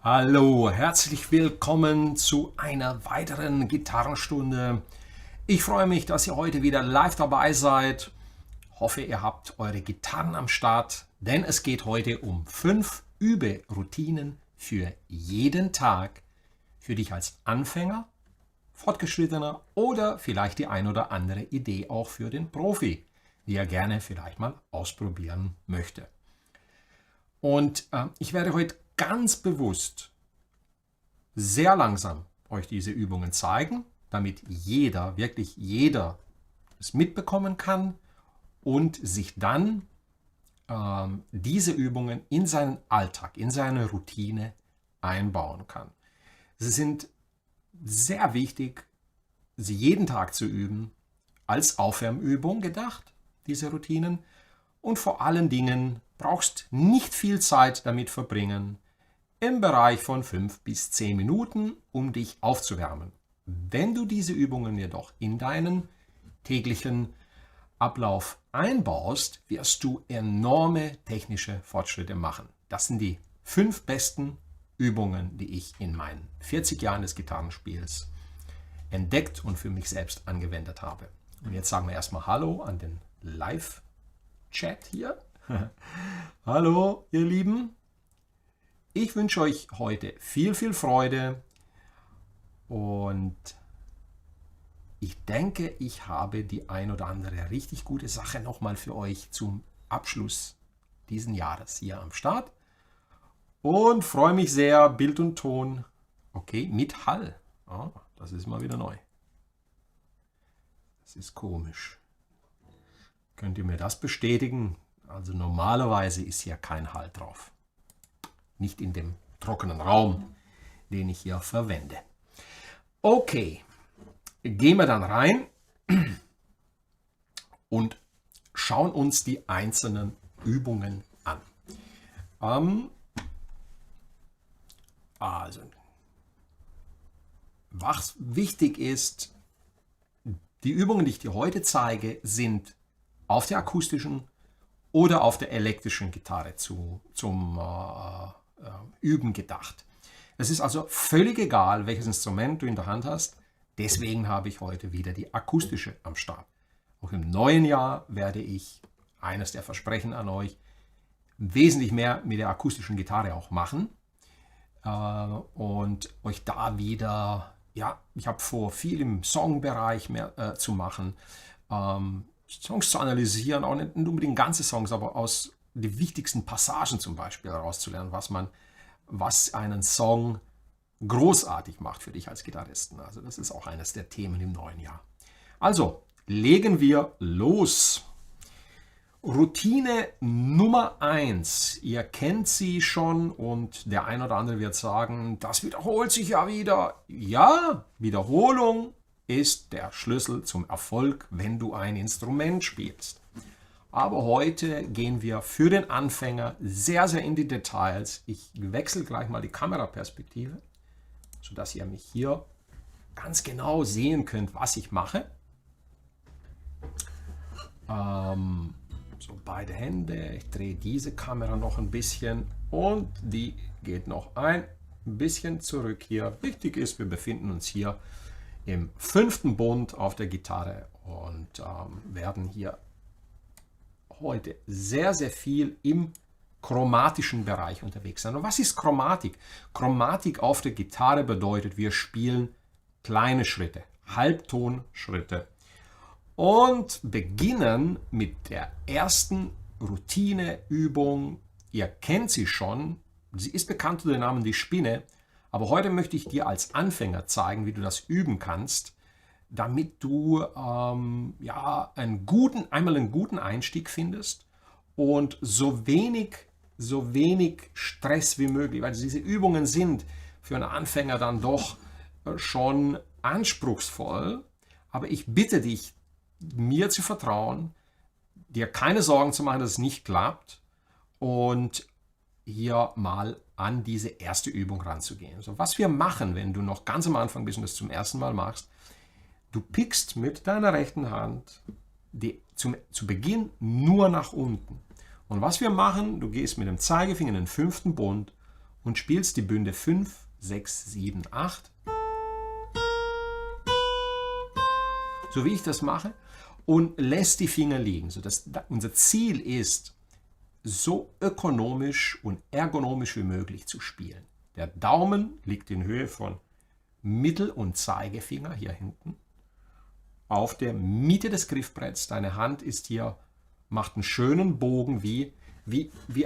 Hallo, herzlich willkommen zu einer weiteren Gitarrenstunde. Ich freue mich, dass ihr heute wieder live dabei seid. Hoffe, ihr habt eure Gitarren am Start, denn es geht heute um 5 Überoutinen für jeden Tag. Für dich als Anfänger, Fortgeschrittener oder vielleicht die ein oder andere Idee auch für den Profi, die er gerne vielleicht mal ausprobieren möchte. Und ich werde heute ganz bewusst sehr langsam euch diese Übungen zeigen, damit jeder, wirklich jeder es mitbekommen kann und sich dann diese Übungen in seinen Alltag, in seine Routine einbauen kann. Sie sind sehr wichtig, sie jeden Tag zu üben, als Aufwärmübung gedacht, diese Routinen. Und vor allen Dingen brauchst nicht viel Zeit damit verbringen, im Bereich von 5 bis 10 Minuten, um dich aufzuwärmen. Wenn du diese Übungen jedoch in deinen täglichen Ablauf einbaust, wirst du enorme technische Fortschritte machen. Das sind die 5 besten Übungen, die ich in meinen 40 Jahren des Gitarrenspiels entdeckt und für mich selbst angewendet habe. Und jetzt sagen wir erstmal Hallo an den Live-Chat hier. Hallo, ihr Lieben. Ich wünsche euch heute viel Freude und ich denke, ich habe die ein oder andere richtig gute Sache nochmal für euch zum Abschluss diesen Jahres hier am Start und freue mich sehr, Bild und Ton, okay, mit Hall. Oh, das ist mal wieder neu. Das ist komisch. Könnt ihr mir das bestätigen? Also normalerweise ist hier kein Hall drauf. Nicht in dem trockenen Raum, den ich hier verwende. Okay, gehen wir dann rein und schauen uns die einzelnen Übungen an. Also, was wichtig ist, die Übungen, die ich dir heute zeige, sind auf der akustischen oder auf der elektrischen Gitarre zum Üben gedacht. Es ist also völlig egal, welches Instrument du in der Hand hast. Deswegen habe ich heute wieder die akustische am Start. Auch im neuen Jahr werde ich, eines der Versprechen an euch, wesentlich mehr mit der akustischen Gitarre auch machen. Und euch da wieder, ja, ich habe vor, viel im Songbereich mehr zu machen. Songs zu analysieren, auch nicht unbedingt ganze Songs, aber aus den wichtigsten Passagen zum Beispiel herauszulernen, was einen Song großartig macht für dich als Gitarristen. Also das ist auch eines der Themen im neuen Jahr. Also, legen wir los. Routine Nummer 1. Ihr kennt sie schon und der ein oder andere wird sagen, das wiederholt sich ja wieder. Ja, Wiederholung ist der Schlüssel zum Erfolg, wenn du ein Instrument spielst. Aber heute gehen wir für den Anfänger sehr in die Details. Ich wechsle gleich mal die Kameraperspektive, sodass ihr mich hier ganz genau sehen könnt, was ich mache. So, beide Hände. Ich drehe diese Kamera noch ein bisschen und die geht noch ein bisschen zurück hier. Wichtig ist, wir befinden uns hier im 5. Bund auf der Gitarre und werden hier heute sehr viel im chromatischen Bereich unterwegs sein. Und was ist Chromatik? Chromatik auf der Gitarre bedeutet, wir spielen kleine Schritte, Halbtonschritte und beginnen mit der ersten Routineübung. Ihr kennt sie schon, sie ist bekannt unter dem Namen die Spinne. Aber heute möchte ich dir als Anfänger zeigen, wie du das üben kannst, damit du einmal einen guten Einstieg findest und so wenig Stress wie möglich, weil diese Übungen sind für einen Anfänger dann doch schon anspruchsvoll. Aber ich bitte dich, mir zu vertrauen, dir keine Sorgen zu machen, dass es nicht klappt und hier mal an diese erste Übung ranzugehen. So, was wir machen, wenn du noch ganz am Anfang bist und das zum ersten Mal machst, du pickst mit deiner rechten Hand zu Beginn nur nach unten. Und was wir machen, du gehst mit dem Zeigefinger in den 5. Bund und spielst die Bünde 5, 6, 7, 8. So wie ich das mache. Und lässt die Finger liegen. Sodass unser Ziel ist, so ökonomisch und ergonomisch wie möglich zu spielen. Der Daumen liegt in Höhe von Mittel- und Zeigefinger hier hinten. Auf der Mitte des Griffbretts. Deine Hand ist hier, macht einen schönen Bogen wie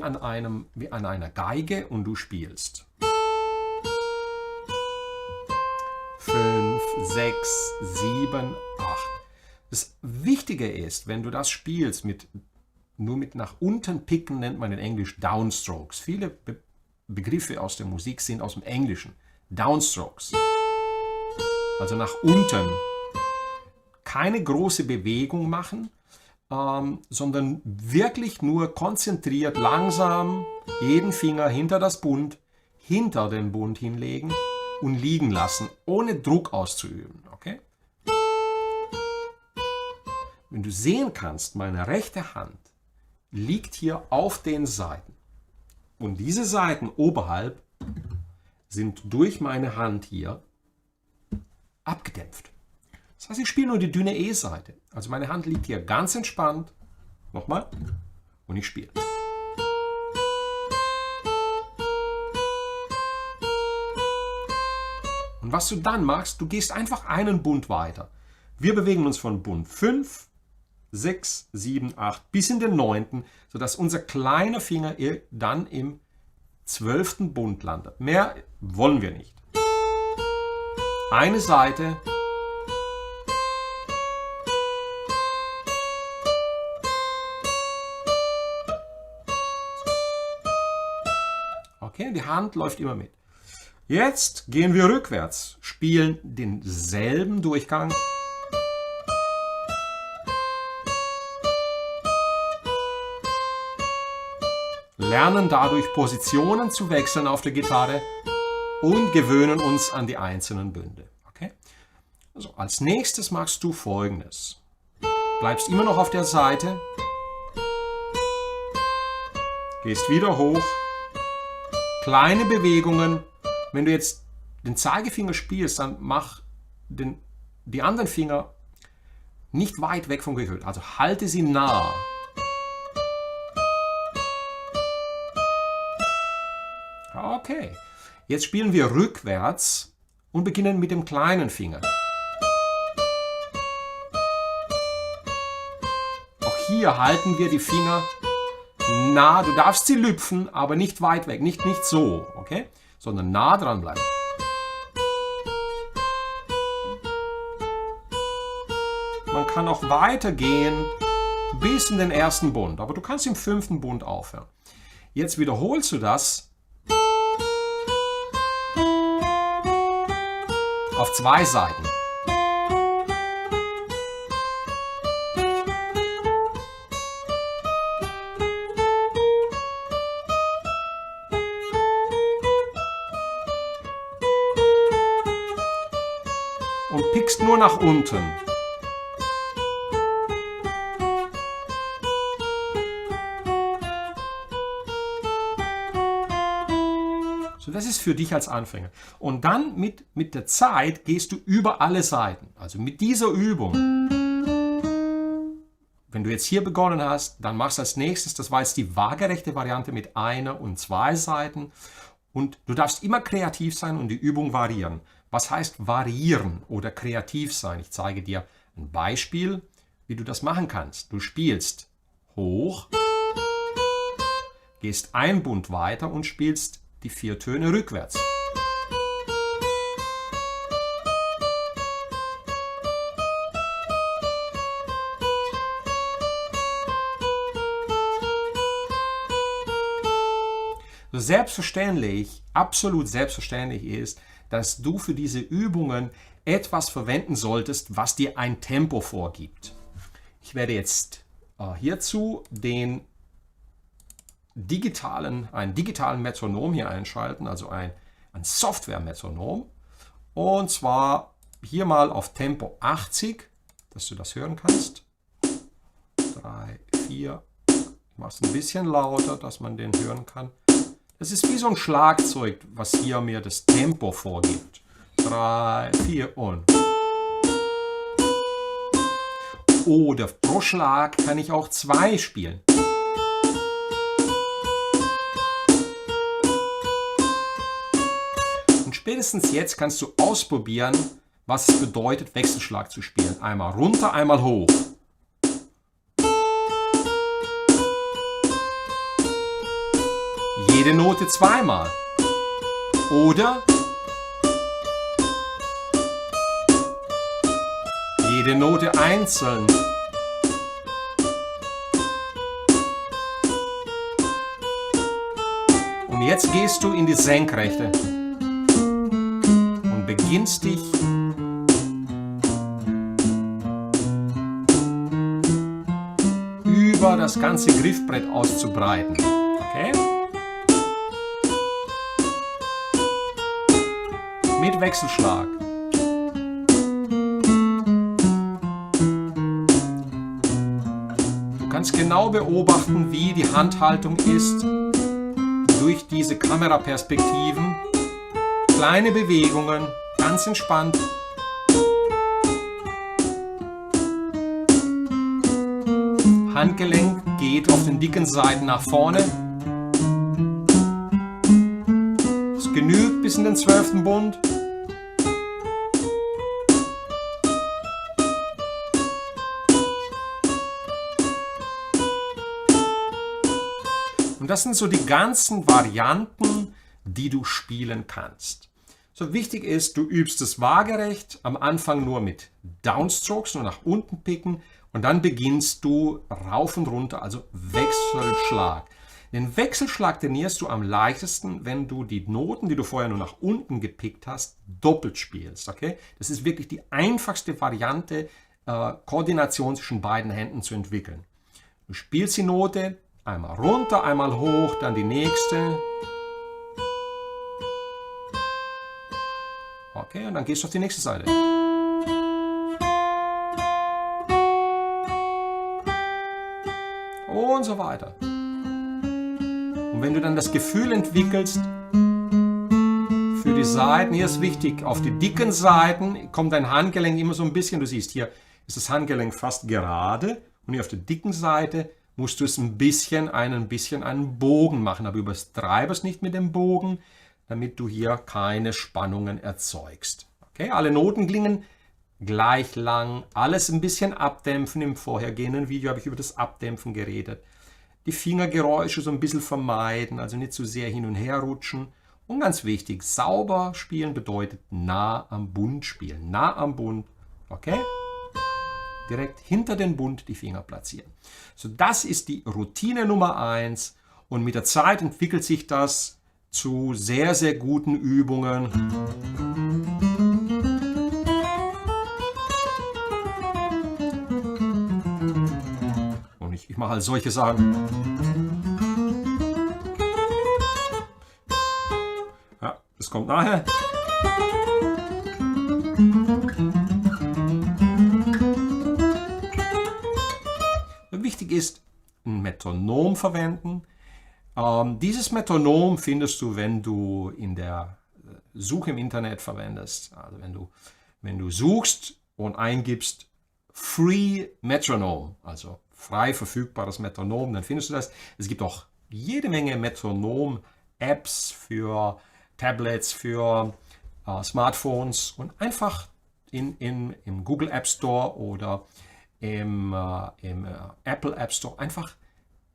an einer Geige und du spielst. 5, 6, 7, 8. Das Wichtige ist, wenn du das spielst, nur mit nach unten picken, nennt man in Englisch Downstrokes. Viele Begriffe aus der Musik sind aus dem Englischen. Downstrokes. Also nach unten. Keine große Bewegung machen, sondern wirklich nur konzentriert, langsam jeden Finger hinter den Bund hinlegen und liegen lassen, ohne Druck auszuüben. Okay? Wenn du sehen kannst, meine rechte Hand liegt hier auf den Saiten. Und diese Saiten oberhalb sind durch meine Hand hier abgedämpft. Das heißt, ich spiele nur die dünne E-Saite. Also meine Hand liegt hier ganz entspannt. Nochmal. Und ich spiele. Und was du dann machst, du gehst einfach einen Bund weiter. Wir bewegen uns von Bund 5, 6, 7, 8 bis in den 9., sodass unser kleiner Finger dann im 12. Bund landet. Mehr wollen wir nicht. Eine Seite. Okay, die Hand läuft immer mit. Jetzt gehen wir rückwärts, spielen denselben Durchgang. Lernen dadurch Positionen zu wechseln auf der Gitarre und gewöhnen uns an die einzelnen Bünde. Okay? Also als nächstes machst du Folgendes. Bleibst immer noch auf der Seite, gehst wieder hoch, kleine Bewegungen. Wenn du jetzt den Zeigefinger spielst, dann mach die anderen Finger nicht weit weg vom Gehör. Also halte sie nah. Okay, jetzt spielen wir rückwärts und beginnen mit dem kleinen Finger. Auch hier halten wir die Finger nah. Du darfst sie lüpfen, aber nicht weit weg, nicht so, okay? Sondern nah dran bleiben. Man kann auch weitergehen bis in den ersten Bund, aber du kannst im 5. Bund aufhören. Jetzt wiederholst du das auf 2 Seiten. Und pickst nur nach unten. So, das ist für dich als Anfänger. Und dann mit der Zeit gehst du über alle Seiten. Also mit dieser Übung. Wenn du jetzt hier begonnen hast, dann machst du als nächstes, das war jetzt die waagerechte Variante mit 1 und 2 Seiten. Und du darfst immer kreativ sein und die Übung variieren. Was heißt variieren oder kreativ sein? Ich zeige dir ein Beispiel, wie du das machen kannst. Du spielst hoch, gehst einen Bund weiter und spielst die 4 Töne rückwärts. Selbstverständlich, absolut selbstverständlich ist, dass du für diese Übungen etwas verwenden solltest, was dir ein Tempo vorgibt. Ich werde jetzt hierzu einen digitalen Metronom hier einschalten, also ein Software-Metronom. Und zwar hier mal auf Tempo 80, dass du das hören kannst. 3, 4, ich mache es ein bisschen lauter, dass man den hören kann. Das ist wie so ein Schlagzeug, was hier mir das Tempo vorgibt. 3, 4 und. Oder pro Schlag kann ich auch 2 spielen. Und spätestens jetzt kannst du ausprobieren, was es bedeutet, Wechselschlag zu spielen. Einmal runter, einmal hoch. Jede Note zweimal. Oder jede Note einzeln. Und jetzt gehst du in die Senkrechte und beginnst dich über das ganze Griffbrett auszubreiten. Okay? Mit Wechselschlag. Du kannst genau beobachten, wie die Handhaltung ist durch diese Kameraperspektiven. Kleine Bewegungen, ganz entspannt. Handgelenk geht auf den dicken Seiten nach vorne. Es genügt bis in den 12. Bund. Und das sind so die ganzen Varianten, die du spielen kannst. So wichtig ist, du übst es waagerecht, am Anfang nur mit Downstrokes, nur nach unten picken und dann beginnst du rauf und runter, also Wechselschlag. Den Wechselschlag trainierst du am leichtesten, wenn du die Noten, die du vorher nur nach unten gepickt hast, doppelt spielst. Okay? Das ist wirklich die einfachste Variante, Koordination zwischen beiden Händen zu entwickeln. Du spielst die Note einmal runter, einmal hoch, dann die nächste. Okay, und dann gehst du auf die nächste Seite. Und so weiter. Und wenn du dann das Gefühl entwickelst, für die Seiten, hier ist wichtig, auf die dicken Seiten kommt dein Handgelenk immer so ein bisschen, du siehst, hier ist das Handgelenk fast gerade und hier auf der dicken Seite musst du es ein bisschen einen Bogen machen, aber übertreibe es nicht mit dem Bogen, damit du hier keine Spannungen erzeugst. Okay, alle Noten klingen gleich lang, alles ein bisschen abdämpfen. Im vorhergehenden Video habe ich über das Abdämpfen geredet. Die Fingergeräusche so ein bisschen vermeiden, also nicht zu sehr hin und her rutschen. Und ganz wichtig, sauber spielen bedeutet nah am Bund spielen. Nah am Bund, okay? Direkt hinter den Bund die Finger platzieren. So, das ist die Routine Nummer 1 und mit der Zeit entwickelt sich das zu sehr, sehr guten Übungen. Und ich mache halt solche Sachen. Ja, das kommt nachher. Wichtig ist, ein Metronom verwenden. Dieses Metronom findest du, wenn du in der Suche im Internet verwendest. Also wenn du suchst und eingibst Free Metronome, also frei verfügbares Metronom, dann findest du das. Es gibt auch jede Menge Metronom-Apps für Tablets, für Smartphones und einfach im Google App Store oder im Apple App Store einfach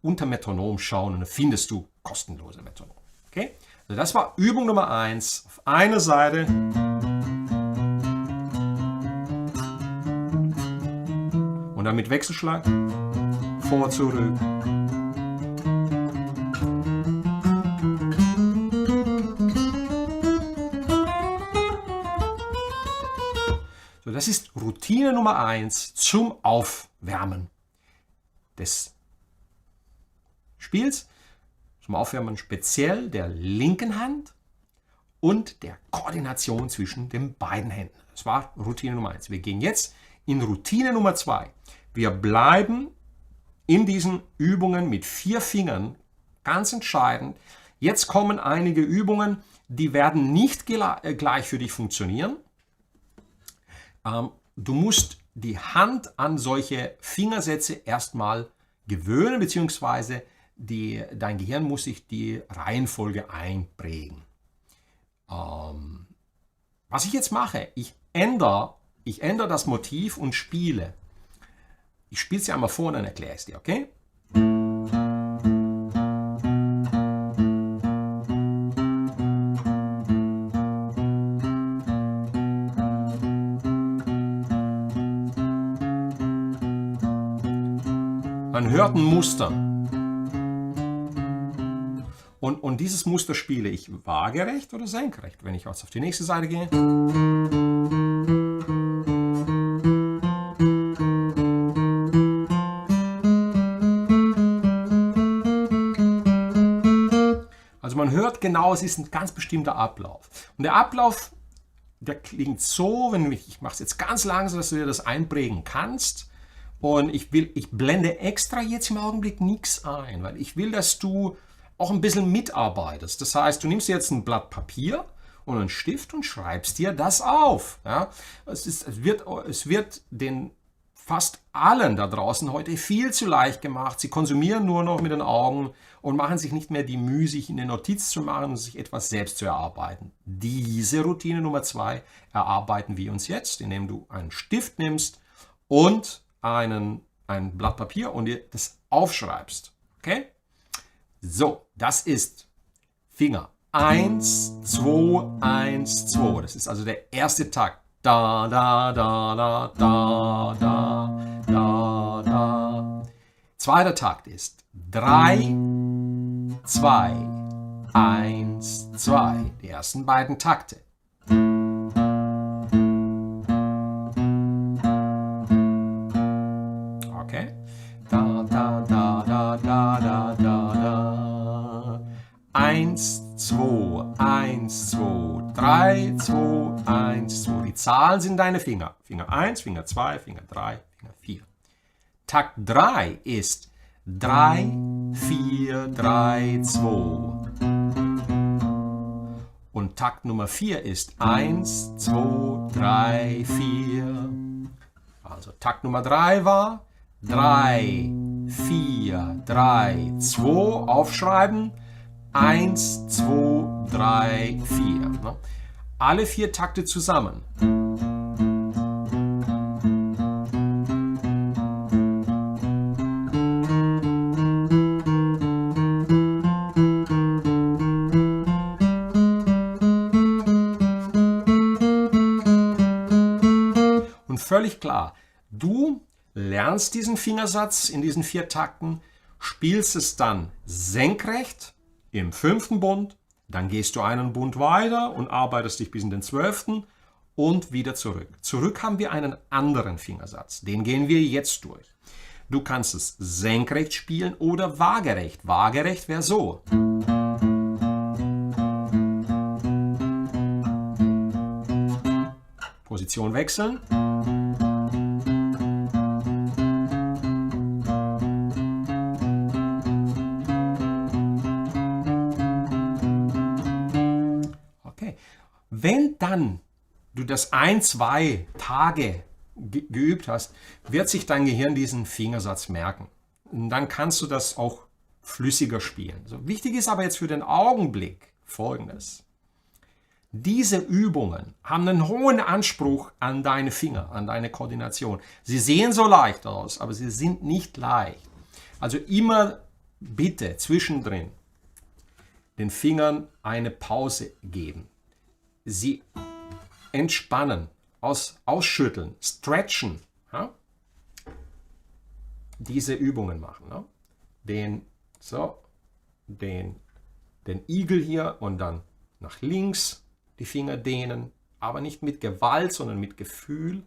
unter Metronom schauen und dann findest du kostenlose Metronom. Okay? Also das war Übung Nummer 1. Auf einer Seite und dann mit Wechselschlag vor, zurück. So, das ist Routine Nummer 1 zum Aufwärmen des Spiels. Zum Aufwärmen speziell der linken Hand und der Koordination zwischen den beiden Händen. Das war Routine Nummer 1. Wir gehen jetzt in Routine Nummer 2. Wir bleiben in diesen Übungen mit 4 Fingern, ganz entscheidend. Jetzt kommen einige Übungen, die werden nicht gleich für dich funktionieren. Du musst die Hand an solche Fingersätze erstmal gewöhnen, beziehungsweise dein Gehirn muss sich die Reihenfolge einprägen. Was ich jetzt mache, ich ändere das Motiv und spiele. Ich spiele es dir einmal vor und dann erkläre ich es dir, okay? Man hört ein Muster. Und dieses Muster spiele ich waagerecht oder senkrecht. Wenn ich jetzt auf die nächste Seite gehe. Also man hört genau, es ist ein ganz bestimmter Ablauf. Und der Ablauf, der klingt so, ich mache es jetzt ganz langsam, dass du dir das einprägen kannst. Und ich blende extra jetzt im Augenblick nichts ein, weil ich will, dass du auch ein bisschen mitarbeitest. Das heißt, du nimmst jetzt ein Blatt Papier und einen Stift und schreibst dir das auf. Ja? Es wird den fast allen da draußen heute viel zu leicht gemacht. Sie konsumieren nur noch mit den Augen und machen sich nicht mehr die Mühe, sich eine Notiz zu machen und sich etwas selbst zu erarbeiten. Diese Routine Nummer 2 erarbeiten wir uns jetzt, indem du einen Stift nimmst und ein Blatt Papier und dir das aufschreibst. Okay? So, das ist Finger 1, 2, 1, 2. Das ist also der erste Takt. Da, da, da, da, da, da, da, da. Zweiter Takt ist 3, 2, 1, 2. Die ersten beiden Takte. Okay. Da, da, da, da, da, da, da, da. 1, 2, 1, 2, 3, 2, 1, 2. Die Zahlen sind deine Finger. Finger 1, Finger 2, Finger 3, Finger 4. Takt 3 ist 3, 4, 3, 2. Und Takt Nummer 4 ist 1, 2, 3, 4. Also Takt Nummer 3 war 3, 4, 3, 2. Aufschreiben. 1, 2, 3, 4. Alle 4 Takte zusammen. Und völlig klar, du lernst diesen Fingersatz in diesen 4 Takten, spielst es dann senkrecht im 5. Bund, dann gehst du einen Bund weiter und arbeitest dich bis in den 12. und wieder zurück. Zurück haben wir einen anderen Fingersatz, den gehen wir jetzt durch. Du kannst es senkrecht spielen oder waagerecht. Waagerecht wäre so. Position wechseln. Wenn dann du das 1, 2 Tage geübt hast, wird sich dein Gehirn diesen Fingersatz merken. Und dann kannst du das auch flüssiger spielen. So, wichtig ist aber jetzt für den Augenblick Folgendes. Diese Übungen haben einen hohen Anspruch an deine Finger, an deine Koordination. Sie sehen so leicht aus, aber sie sind nicht leicht. Also immer bitte zwischendrin den Fingern eine Pause geben. Sie entspannen, ausschütteln, stretchen. Ja? Diese Übungen machen. Ne? Den Igel hier und dann nach links die Finger dehnen, aber nicht mit Gewalt, sondern mit Gefühl.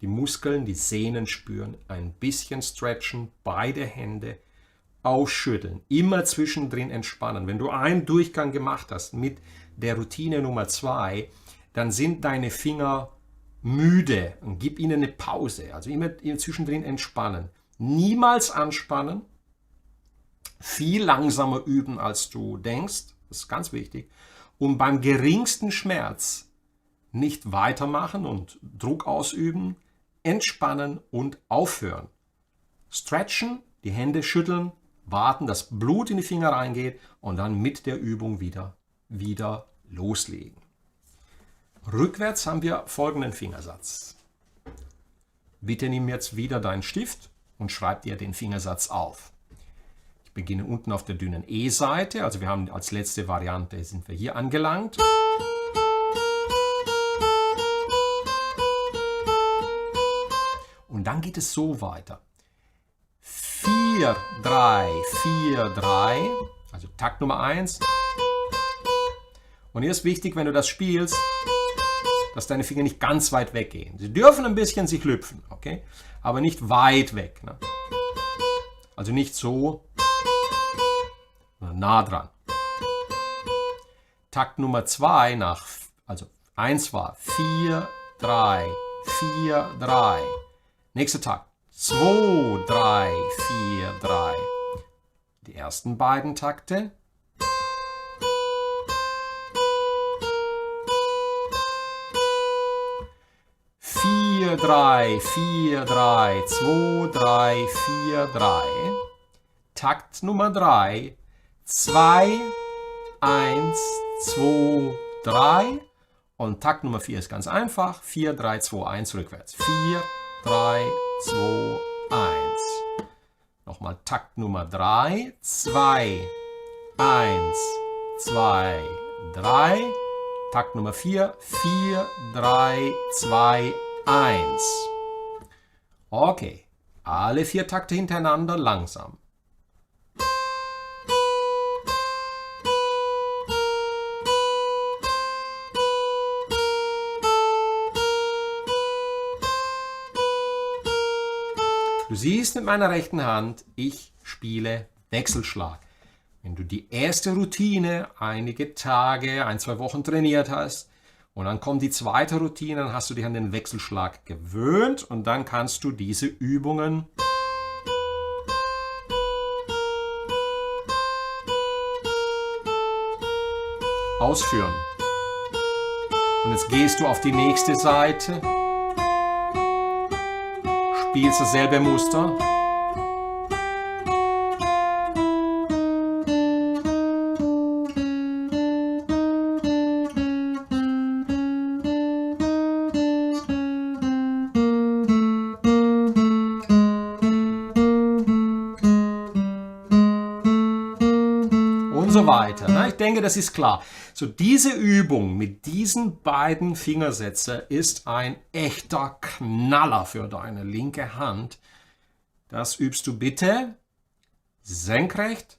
Die Muskeln, die Sehnen spüren, ein bisschen stretchen, beide Hände ausschütteln, immer zwischendrin entspannen. Wenn du einen Durchgang gemacht hast mit der Routine Nummer 2, dann sind deine Finger müde und gib ihnen eine Pause. Also immer zwischendrin entspannen. Niemals anspannen, viel langsamer üben, als du denkst. Das ist ganz wichtig. Und beim geringsten Schmerz nicht weitermachen und Druck ausüben, entspannen und aufhören. Stretchen, die Hände schütteln, warten, dass Blut in die Finger reingeht und dann mit der Übung wieder loslegen. Rückwärts haben wir folgenden Fingersatz. Bitte nimm jetzt wieder deinen Stift und schreib dir den Fingersatz auf. Ich beginne unten auf der dünnen E-Seite, also wir haben als letzte Variante, sind wir hier angelangt. Und dann geht es so weiter. 4, 3, 4, 3, also Takt Nummer 1. Und hier ist wichtig, wenn du das spielst, dass deine Finger nicht ganz weit weggehen. Sie dürfen ein bisschen sich lüpfen, okay? Aber nicht weit weg. Ne? Also nicht so, sondern nah dran. Takt Nummer 2 also 1 war 4, 3, 4, 3. Nächster Takt. 2, 3, 4, 3. Die ersten beiden Takte. Vier, 3, 4, 3, 2, 3, 4, 3. Takt Nummer 3. 2, 1, 2, 3. Und Takt Nummer 4 ist ganz einfach. 4, 3, 2, 1 rückwärts. 4, 3, 2, 1. Nochmal Takt Nummer 3. 2, 1, 2, 3. Takt Nummer 4. 4, 3, 2, 1. Okay, alle 4 Takte hintereinander langsam. Du siehst mit meiner rechten Hand, ich spiele Wechselschlag. Wenn du die erste Routine einige Tage, 1, 2 Wochen trainiert hast und dann kommt die zweite Routine, dann hast du dich an den Wechselschlag gewöhnt und dann kannst du diese Übungen ausführen. Und jetzt gehst du auf die nächste Seite. Spielst dasselbe Muster. Und so weiter. Na, ich denke, das ist klar. So, diese Übung mit diesen beiden Fingersätzen ist ein echter Knaller für deine linke Hand. Das übst du bitte senkrecht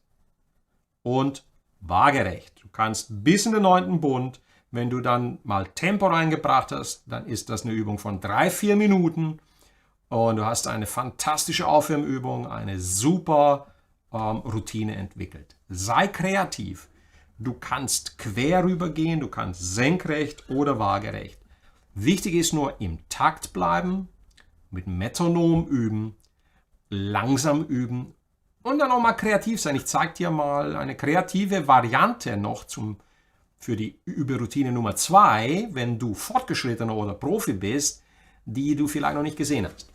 und waagerecht. Du kannst bis in den 9. Bund, wenn du dann mal Tempo reingebracht hast, dann ist das eine Übung von 3-4 Minuten und du hast eine fantastische Aufwärmübung, eine super Routine entwickelt. Sei kreativ. Du kannst quer rübergehen, du kannst senkrecht oder waagerecht. Wichtig ist nur im Takt bleiben, mit Metronom üben, langsam üben und dann auch mal kreativ sein. Ich zeige dir mal eine kreative Variante noch für die Überoutine Nummer 2, wenn du Fortgeschrittener oder Profi bist, die du vielleicht noch nicht gesehen hast.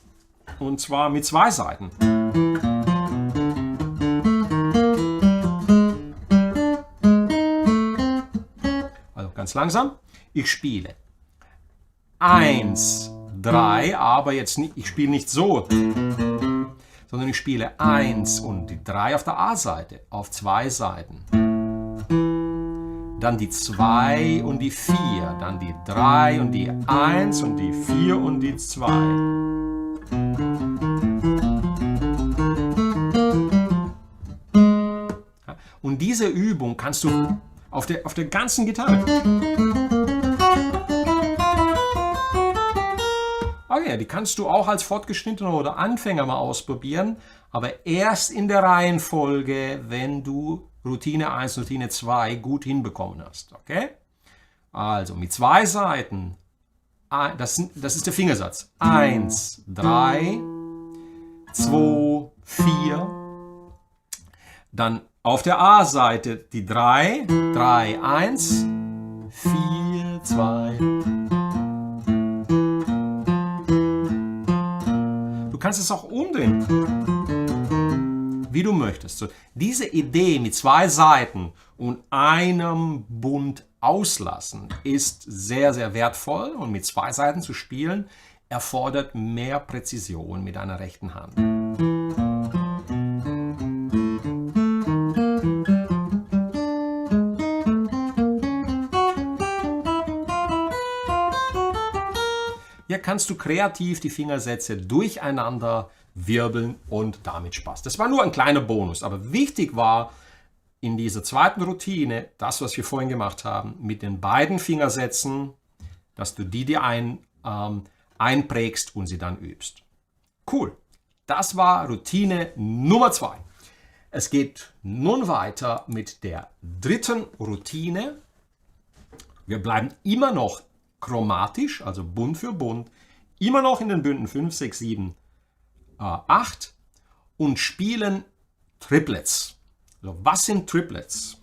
Und zwar mit 2 Seiten. Ganz langsam. Ich spiele 1, 3, aber jetzt nicht, ich spiele nicht so, sondern ich spiele 1 und die 3 auf der A-Seite, auf 2 Seiten. Dann die 2 und die 4, dann die 3 und die 1 und die 4 und die 2. Und diese Übung kannst du auf der ganzen Gitarre. Okay, die kannst du auch als Fortgeschrittener oder Anfänger mal ausprobieren, aber erst in der Reihenfolge, wenn du Routine 1, Routine 2 gut hinbekommen hast. Okay? Also mit 2 Seiten, das ist der Fingersatz. 1, 3, 2, 4, Dann auf der A-Seite die 3, 3, 1, 4, 2. Du kannst es auch umdrehen, wie du möchtest. So, diese Idee mit 2 Seiten und einem Bund auslassen ist sehr, sehr wertvoll, und mit 2 Seiten zu spielen erfordert mehr Präzision mit einer rechten Hand. Hier kannst du kreativ die Fingersätze durcheinander wirbeln und damit Spaß. Das war nur ein kleiner Bonus, aber wichtig war in dieser zweiten Routine, das, was wir vorhin gemacht haben, mit den beiden Fingersätzen, dass du die dir einprägst und sie dann übst. Cool. Das war Routine Nummer 2. Es geht nun weiter mit der dritten Routine. Wir bleiben immer noch chromatisch, also Bund für Bund, immer noch in den Bünden 5, 6, 7, 8 und spielen Triplets. So, was sind Triplets?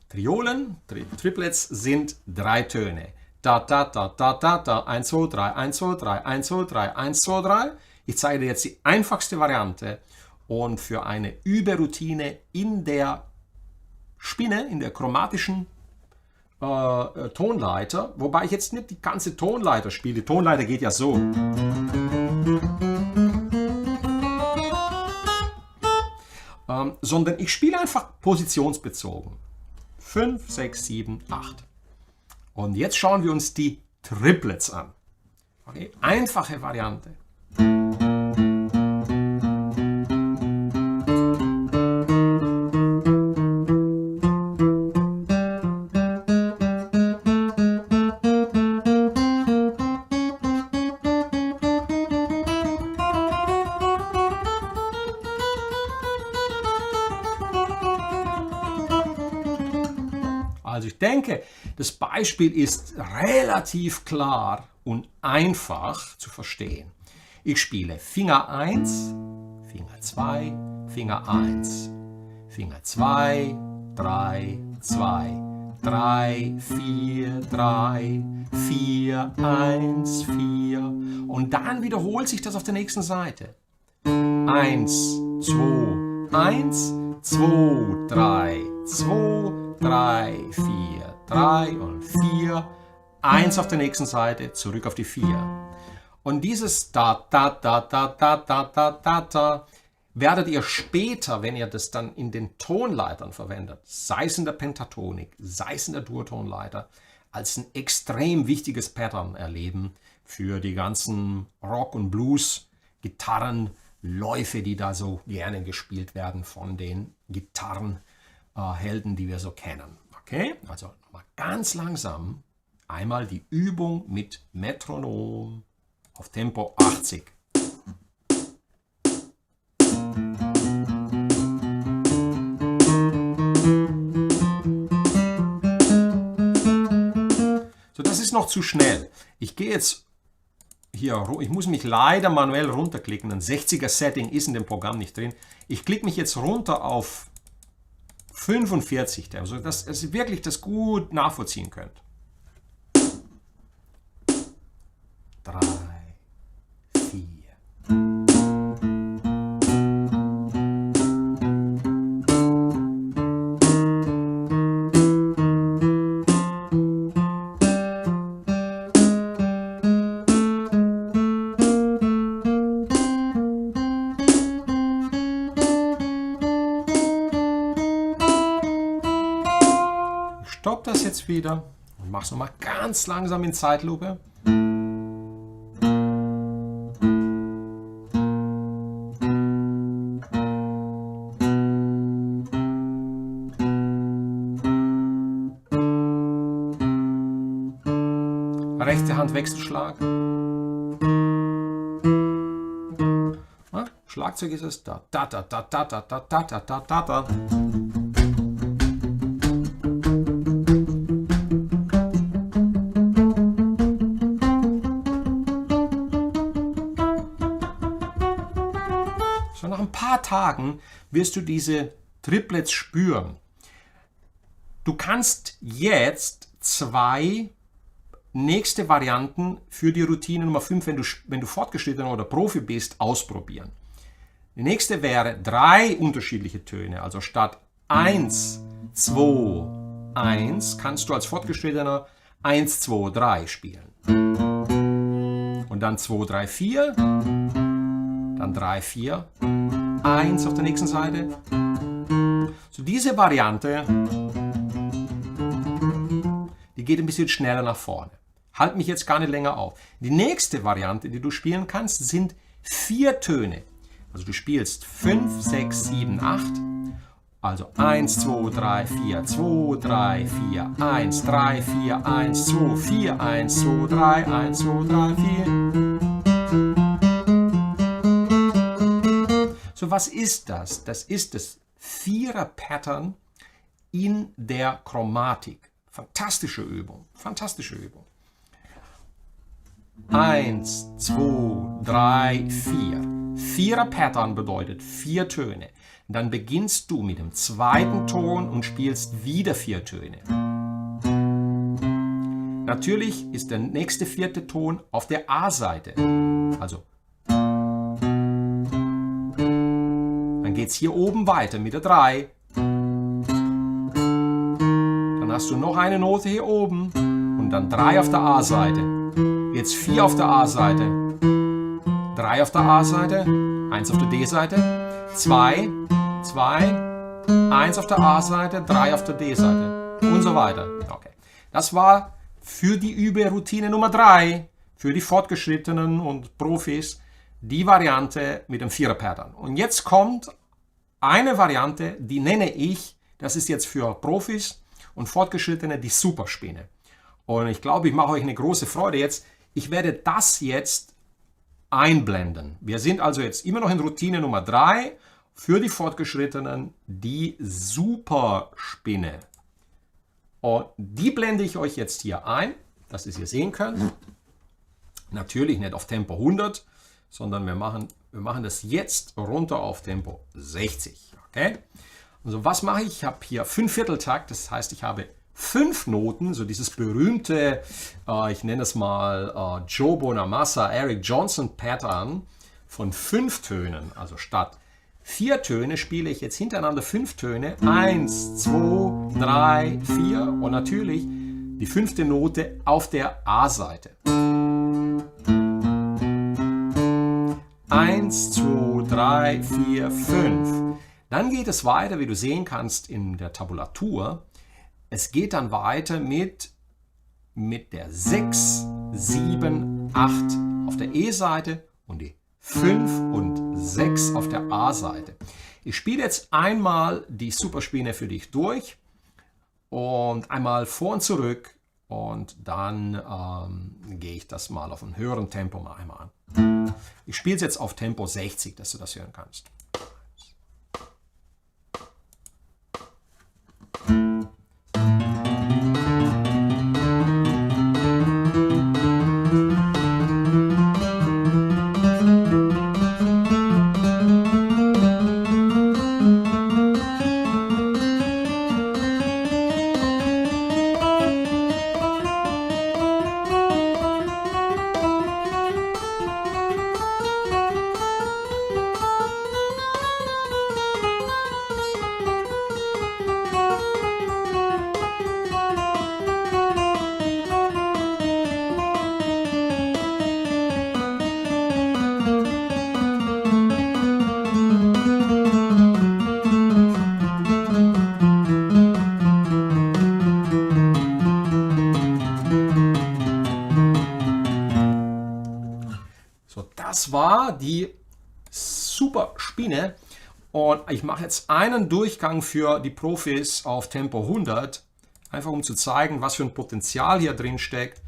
Triolen, Triplets sind 3 Töne. Da, da, da, da, da, da, 1, 2, 3, 1, 2, 3, 1, 2, 3, 1, 2, 3. Ich zeige dir jetzt die einfachste Variante, und für eine Überroutine in der Spinne, in der chromatischen Tonleiter, wobei ich jetzt nicht die ganze Tonleiter spiele. Die Tonleiter geht ja so. Sondern ich spiele einfach positionsbezogen. 5, 6, 7, 8. Und jetzt schauen wir uns die Triplets an. Okay, einfache Variante. Also ich denke, das Beispiel ist relativ klar und einfach zu verstehen. Ich spiele Finger 1, Finger 2, Finger 1, Finger 2, 3, 2, 3, 4, 3, 4, 1, 4. Und dann wiederholt sich das auf der nächsten Seite. 1, 2, 1, 2, 3, 2, 3, 4, 3 und 4, 1 auf der nächsten Seite, zurück auf die 4. Und dieses da, da, da, da, da, da, da, da, da, werdet ihr später, wenn ihr das dann in den Tonleitern verwendet, sei es in der Pentatonik, sei es in der Durtonleiter, als ein extrem wichtiges Pattern erleben für die ganzen Rock- und Blues-Gitarrenläufe, die da so gerne gespielt werden von den Gitarrenhelden, die wir so kennen. Okay, also mal ganz langsam einmal die Übung mit Metronom auf Tempo 80. So, das ist noch zu schnell. Ich gehe jetzt hier, ich muss mich leider manuell runterklicken. Ein 60er Setting ist in dem Programm nicht drin. Ich klicke mich jetzt runter auf 45, also dass ihr wirklich das gut nachvollziehen könnt. 3, 4. Stopp das jetzt wieder und mach's nochmal ganz langsam in Zeitlupe. Rechte Hand Wechselschlag. Schlagzeug ist es da, da, da, da, da, da, da, da, da, da, da, da. So, nach ein paar Tagen wirst du diese Triplets spüren. Du kannst jetzt 2 nächste Varianten für die Routine Nummer 5, wenn du Fortgeschrittener oder Profi bist, ausprobieren. Die nächste wäre 3 unterschiedliche Töne. Also statt 1, 2, 1 kannst du als Fortgeschrittener 1, 2, 3 spielen. Und dann 2, 3, 4. Dann 3, 4. 1 auf der nächsten Seite. So, diese Variante, die geht ein bisschen schneller nach vorne. Halt mich jetzt gar nicht länger auf. Die nächste Variante, die du spielen kannst, sind 4 Töne. Also du spielst 5, 6, 7, 8. Also 1, 2, 3, 4, 2, 3, 4, 1, 3, 4, 1, 2, 4, 1, 2, 3, 1, 2, 3, 4. So, was ist das? Das ist das 4er-Pattern in der Chromatik. Fantastische Übung, fantastische Übung. 1, 2, 3, 4. 4er-Pattern bedeutet 4 Töne. Dann beginnst du mit dem zweiten Ton und spielst wieder 4 Töne. Natürlich ist der nächste 4. Ton auf der A-Seite. Also dann geht es hier oben weiter mit der 3. Dann hast du noch eine Note hier oben und dann 3 auf der A-Seite. Jetzt 4 auf der A-Seite, 3 auf der A-Seite, 1 auf der D-Seite, 2, 2, 1 auf der A-Seite, 3 auf der D-Seite und so weiter. Okay. Das war für die Überoutine Nummer 3, für die Fortgeschrittenen und Profis, die Variante mit dem 4er-Pattern. Und jetzt kommt eine Variante, die nenne ich, das ist jetzt für Profis und Fortgeschrittene, die Superspinne. Und ich glaube, ich mache euch eine große Freude jetzt. Ich werde das jetzt einblenden. Wir sind also jetzt immer noch in Routine Nummer 3 für die Fortgeschrittenen, die Superspinne. Und die blende ich euch jetzt hier ein, dass ihr es hier sehen könnt. Natürlich nicht auf Tempo 100, sondern wir machen das jetzt runter auf Tempo 60. Okay? Also was mache ich? Ich habe hier 5/4-Takt, das heißt, ich habe 5 Noten, so dieses berühmte, ich nenne es mal Joe Bonamassa, Eric Johnson Pattern von 5 Tönen. Also statt 4 Töne spiele ich jetzt hintereinander 5 Töne. 1, 2, 3, 4 und natürlich die 5. Note auf der A-Seite. 1, 2, 3, 4, 5. Dann geht es weiter, wie du sehen kannst in der Tabulatur. Es geht dann weiter mit der 6, 7, 8 auf der E-Seite und die 5 und 6 auf der A-Seite. Ich spiele jetzt einmal die Superspinne für dich durch und einmal vor und zurück und dann gehe ich das mal auf einem höheren Tempo mal einmal an. Ich spiele es jetzt auf Tempo 60, dass du das hören kannst. Das war die Superspinne und ich mache jetzt einen Durchgang für die Profis auf Tempo 100, einfach um zu zeigen, was für ein Potenzial hier drin steckt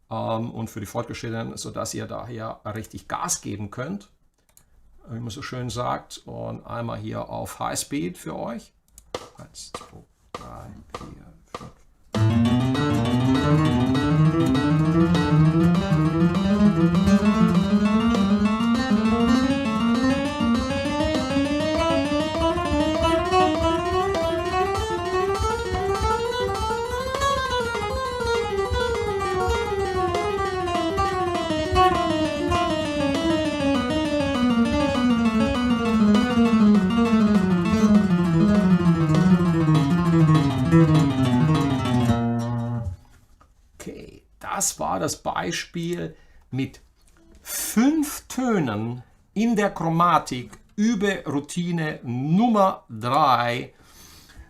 und für die Fortgeschrittenen, sodass ihr da hier richtig Gas geben könnt, wie man so schön sagt. Und einmal hier auf High Speed für euch. 1, 2, 3, 4, 5. das war das Beispiel mit 5 Tönen in der Chromatik über Routine Nummer 3.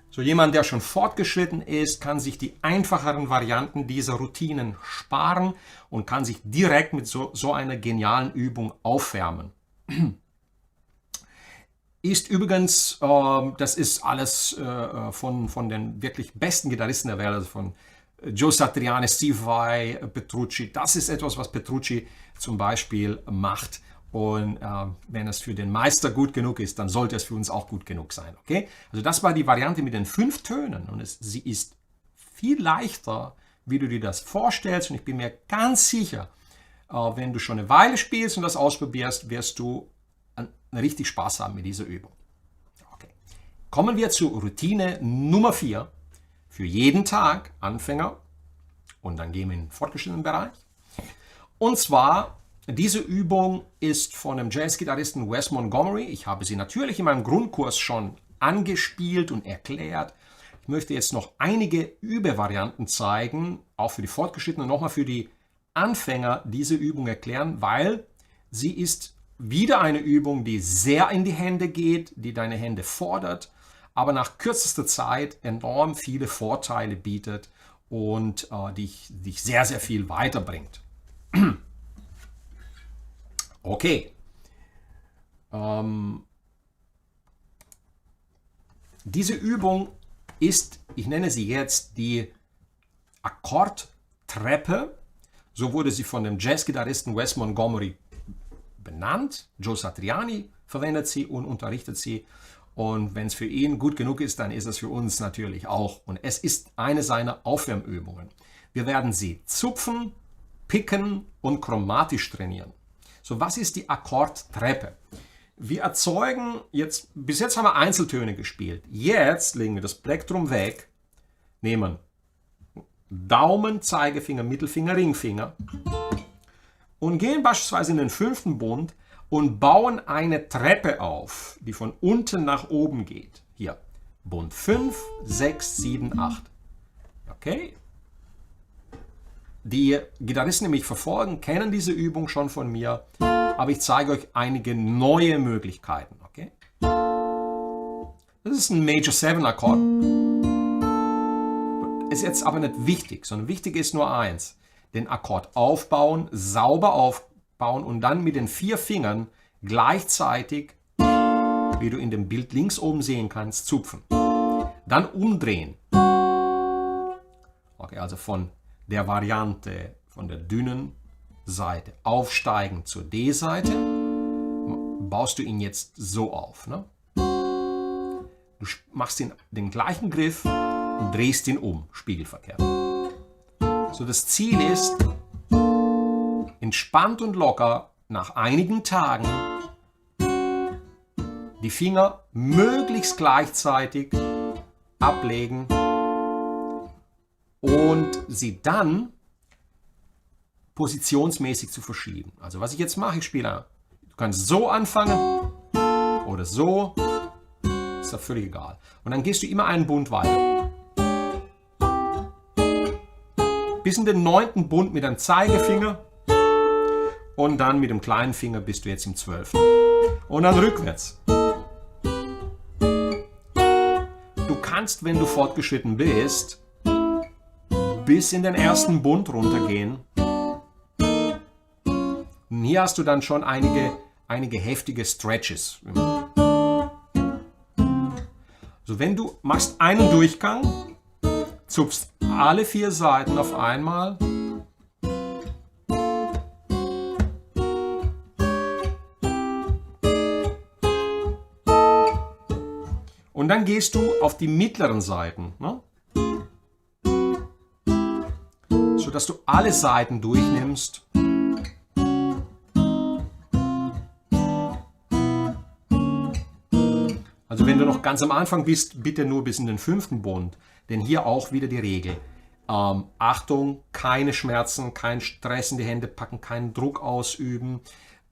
So jemand, der schon fortgeschritten ist, kann sich die einfacheren Varianten dieser Routinen sparen und kann sich direkt mit so einer genialen Übung aufwärmen. Ist übrigens, das ist alles von den wirklich besten Gitarristen der Welt, also von Joe Satriani, Steve Vai, Petrucci. Das ist etwas, was Petrucci zum Beispiel macht. Und wenn es für den Meister gut genug ist, dann sollte es für uns auch gut genug sein. Okay? Also das war die Variante mit den 5 Tönen. Und sie ist viel leichter, wie du dir das vorstellst. Und ich bin mir ganz sicher, wenn du schon eine Weile spielst und das ausprobierst, wirst du richtig Spaß haben mit dieser Übung. Okay. Kommen wir zur Routine Nummer 4. Für jeden Tag, Anfänger. Und dann gehen wir in den fortgeschrittenen Bereich. Und zwar, diese Übung ist von dem Jazzgitarristen Wes Montgomery. Ich habe sie natürlich in meinem Grundkurs schon angespielt und erklärt. Ich möchte jetzt noch einige Übevarianten zeigen, auch für die Fortgeschrittenen, nochmal für die Anfänger diese Übung erklären, weil sie ist wieder eine Übung, die sehr in die Hände geht, die deine Hände fordert, aber nach kürzester Zeit enorm viele Vorteile bietet und dich sehr, sehr viel weiterbringt. Okay. Diese Übung ist, ich nenne sie jetzt die Akkordtreppe. So wurde sie von dem Jazzgitarristen Wes Montgomery benannt. Joe Satriani verwendet sie und unterrichtet sie. Und wenn es für ihn gut genug ist, dann ist es für uns natürlich auch. Und es ist eine seiner Aufwärmübungen. Wir werden sie zupfen, picken und chromatisch trainieren. So, was ist die Akkordtreppe? Wir erzeugen jetzt, bis jetzt haben wir Einzeltöne gespielt. Jetzt legen wir das Plektrum weg, nehmen Daumen, Zeigefinger, Mittelfinger, Ringfinger und gehen beispielsweise in den 5. Bund und bauen eine Treppe auf, die von unten nach oben geht. Hier, Bund 5, 6, 7, 8. Okay? Die Gitarristen, die mich verfolgen, kennen diese Übung schon von mir, aber ich zeige euch einige neue Möglichkeiten. Okay? Das ist ein Major 7 Akkord. Ist jetzt aber nicht wichtig, sondern wichtig ist nur eins. Den Akkord aufbauen, sauber aufbauen und dann mit den 4 Fingern gleichzeitig, wie du in dem Bild links oben sehen kannst, zupfen. Dann umdrehen. Okay, also von der Variante von der dünnen Seite aufsteigen zur D-Seite, baust du ihn jetzt so auf. Ne? Du machst den gleichen Griff und drehst ihn um, spiegelverkehrt. So, das Ziel ist, entspannt und locker nach einigen Tagen die Finger möglichst gleichzeitig ablegen und sie dann positionsmäßig zu verschieben. Also was ich jetzt mache, ich spiele, du kannst so anfangen oder so, ist ja völlig egal. Und dann gehst du immer einen Bund weiter. Bis in den 9. Bund mit dem Zeigefinger und dann mit dem kleinen Finger bist du jetzt im 12. Und dann rückwärts. Du kannst, wenn du fortgeschritten bist, bis in den 1. Bund runtergehen. Und hier hast du dann schon einige heftige Stretches. So, wenn du machst einen Durchgang, zupfst alle 4 Seiten auf einmal. Und dann gehst du auf die mittleren Seiten, ne? Sodass du alle Seiten durchnimmst. Also wenn du noch ganz am Anfang bist, bitte nur bis in den 5. Bund. Denn hier auch wieder die Regel. Achtung, keine Schmerzen, kein Stress in die Hände packen, keinen Druck ausüben.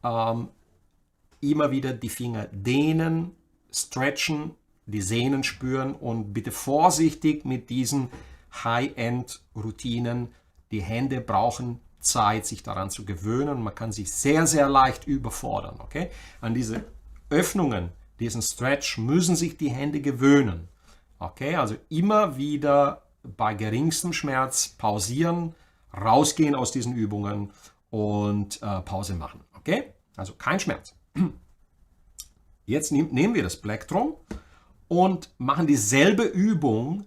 Immer wieder die Finger dehnen, stretchen, die Sehnen spüren und bitte vorsichtig mit diesen High-End-Routinen. Die Hände brauchen Zeit, sich daran zu gewöhnen. Man kann sich sehr, sehr leicht überfordern. Okay? An diese Öffnungen, diesen Stretch müssen sich die Hände gewöhnen. Okay? Also immer wieder bei geringstem Schmerz pausieren, rausgehen aus diesen Übungen und Pause machen. Okay? Also kein Schmerz. Jetzt nehmen wir das Plektrum und machen dieselbe Übung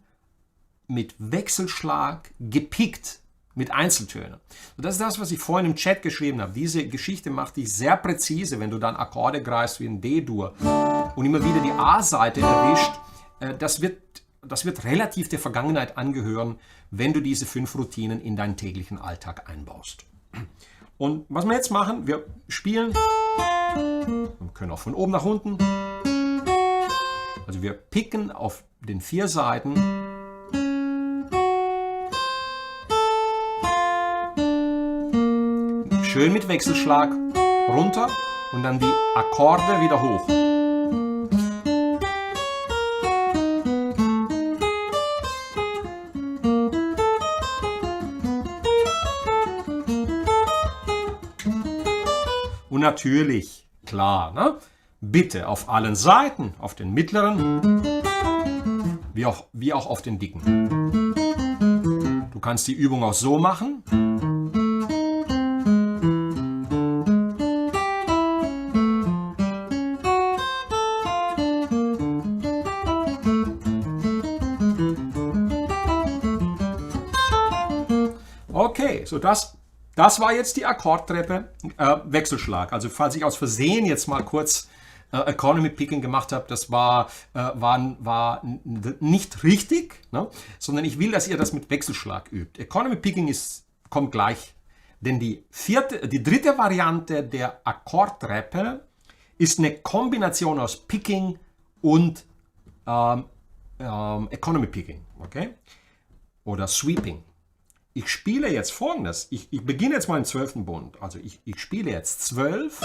mit Wechselschlag gepickt mit Einzeltönen. Und das ist das, was ich vorhin im Chat geschrieben habe. Diese Geschichte macht dich sehr präzise, wenn du dann Akkorde greifst wie ein D-Dur und immer wieder die A-Seite erwischt. Das wird relativ der Vergangenheit angehören, wenn du diese 5 Routinen in deinen täglichen Alltag einbaust. Und was wir jetzt machen, wir spielen, wir können auch von oben nach unten. Also wir picken auf den 4 Seiten. Schön mit Wechselschlag runter und dann die Akkorde wieder hoch. Und natürlich, klar, ne? Bitte auf allen Seiten, auf den mittleren, wie auch auf den dicken. Du kannst die Übung auch so machen. Okay, so das war jetzt die Akkordtreppe, Wechselschlag. Also falls ich aus Versehen jetzt mal kurz Economy Picking gemacht habe, das war nicht richtig, ne? Sondern ich will, dass ihr das mit Wechselschlag übt. Economy Picking kommt gleich, denn die dritte Variante der Akkordtreppe ist eine Kombination aus Picking und Economy Picking, okay? Oder Sweeping. Ich spiele jetzt Folgendes. Ich beginne jetzt mal im 12. Bund. Also ich spiele jetzt 12,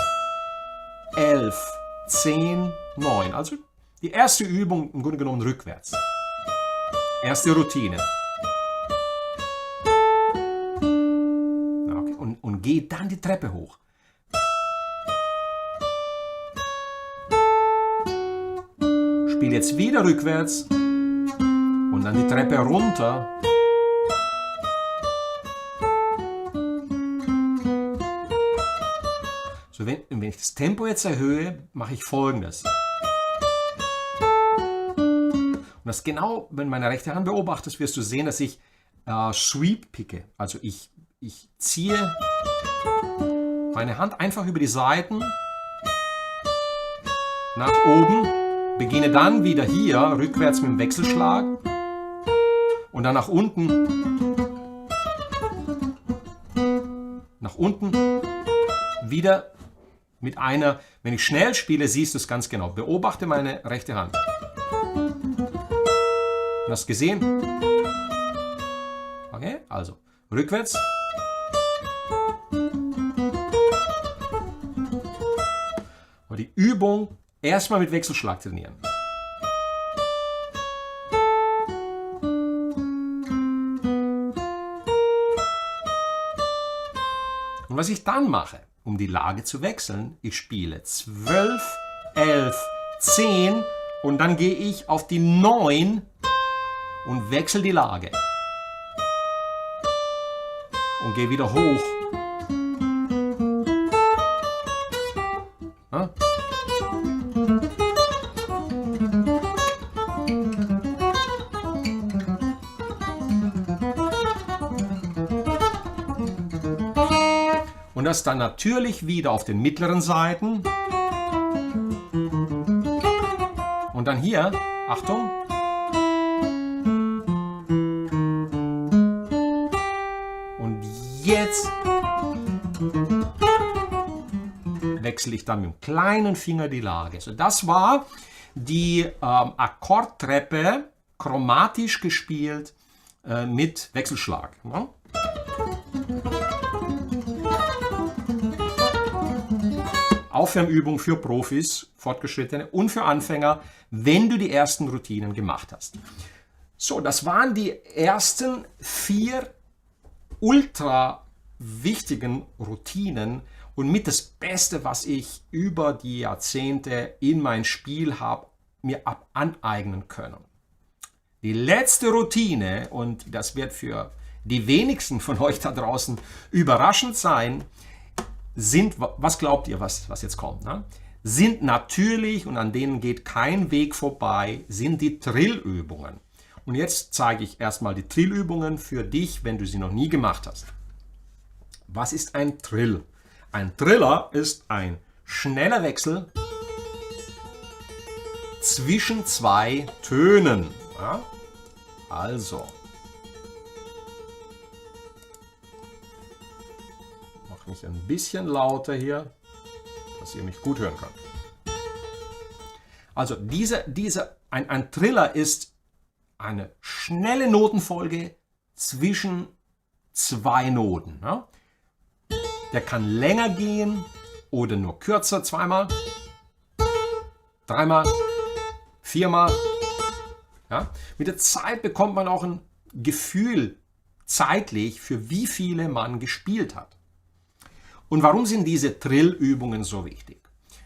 11, 10, 9. Also die erste Übung im Grunde genommen rückwärts. Erste Routine. Okay. Und gehe dann die Treppe hoch. Spiele jetzt wieder rückwärts und dann die Treppe runter. So, wenn ich das Tempo jetzt erhöhe, mache ich Folgendes. Und das genau, wenn du meine rechte Hand beobachtest, wirst du sehen, dass ich Sweep picke. Also ich ziehe meine Hand einfach über die Seiten nach oben, beginne dann wieder hier rückwärts mit dem Wechselschlag und dann nach unten, wieder mit einer, wenn ich schnell spiele, siehst du es ganz genau. Beobachte meine rechte Hand. Hast du gesehen? Okay, also rückwärts. Und die Übung erstmal mit Wechselschlag trainieren. Und was ich dann mache, um die Lage zu wechseln, ich spiele 12, 11, 10 und dann gehe ich auf die 9 und wechsle die Lage. Und gehe wieder hoch. Ja? Und das dann natürlich wieder auf den mittleren Seiten. Und dann hier, Achtung. Und jetzt wechsle ich dann mit dem kleinen Finger die Lage. So, das war die Akkordtreppe, chromatisch gespielt mit Wechselschlag. Ja? Aufwärmübung für Profis, Fortgeschrittene und für Anfänger, wenn du die ersten Routinen gemacht hast. So, das waren die ersten 4 ultra wichtigen Routinen und mit das Beste, was ich über die Jahrzehnte in mein Spiel habe mir aneignen können. Die letzte Routine, und das wird für die wenigsten von euch da draußen überraschend sein, sind, was glaubt ihr, was jetzt kommt, ne? Sind natürlich, und an denen geht kein Weg vorbei, sind die Trillübungen. Und jetzt zeige ich erstmal die Trillübungen für dich, wenn du sie noch nie gemacht hast. Was ist ein Trill? Ein Triller ist ein schneller Wechsel zwischen zwei Tönen. Ja? Also, mache mich ein bisschen lauter hier, dass ihr mich gut hören könnt. Also ein Triller ist eine schnelle Notenfolge zwischen zwei Noten. Ja? Der kann länger gehen oder nur kürzer, zweimal, dreimal, viermal. Ja? Mit der Zeit bekommt man auch ein Gefühl zeitlich, für wie viele man gespielt hat. Und warum sind diese Trillübungen so wichtig?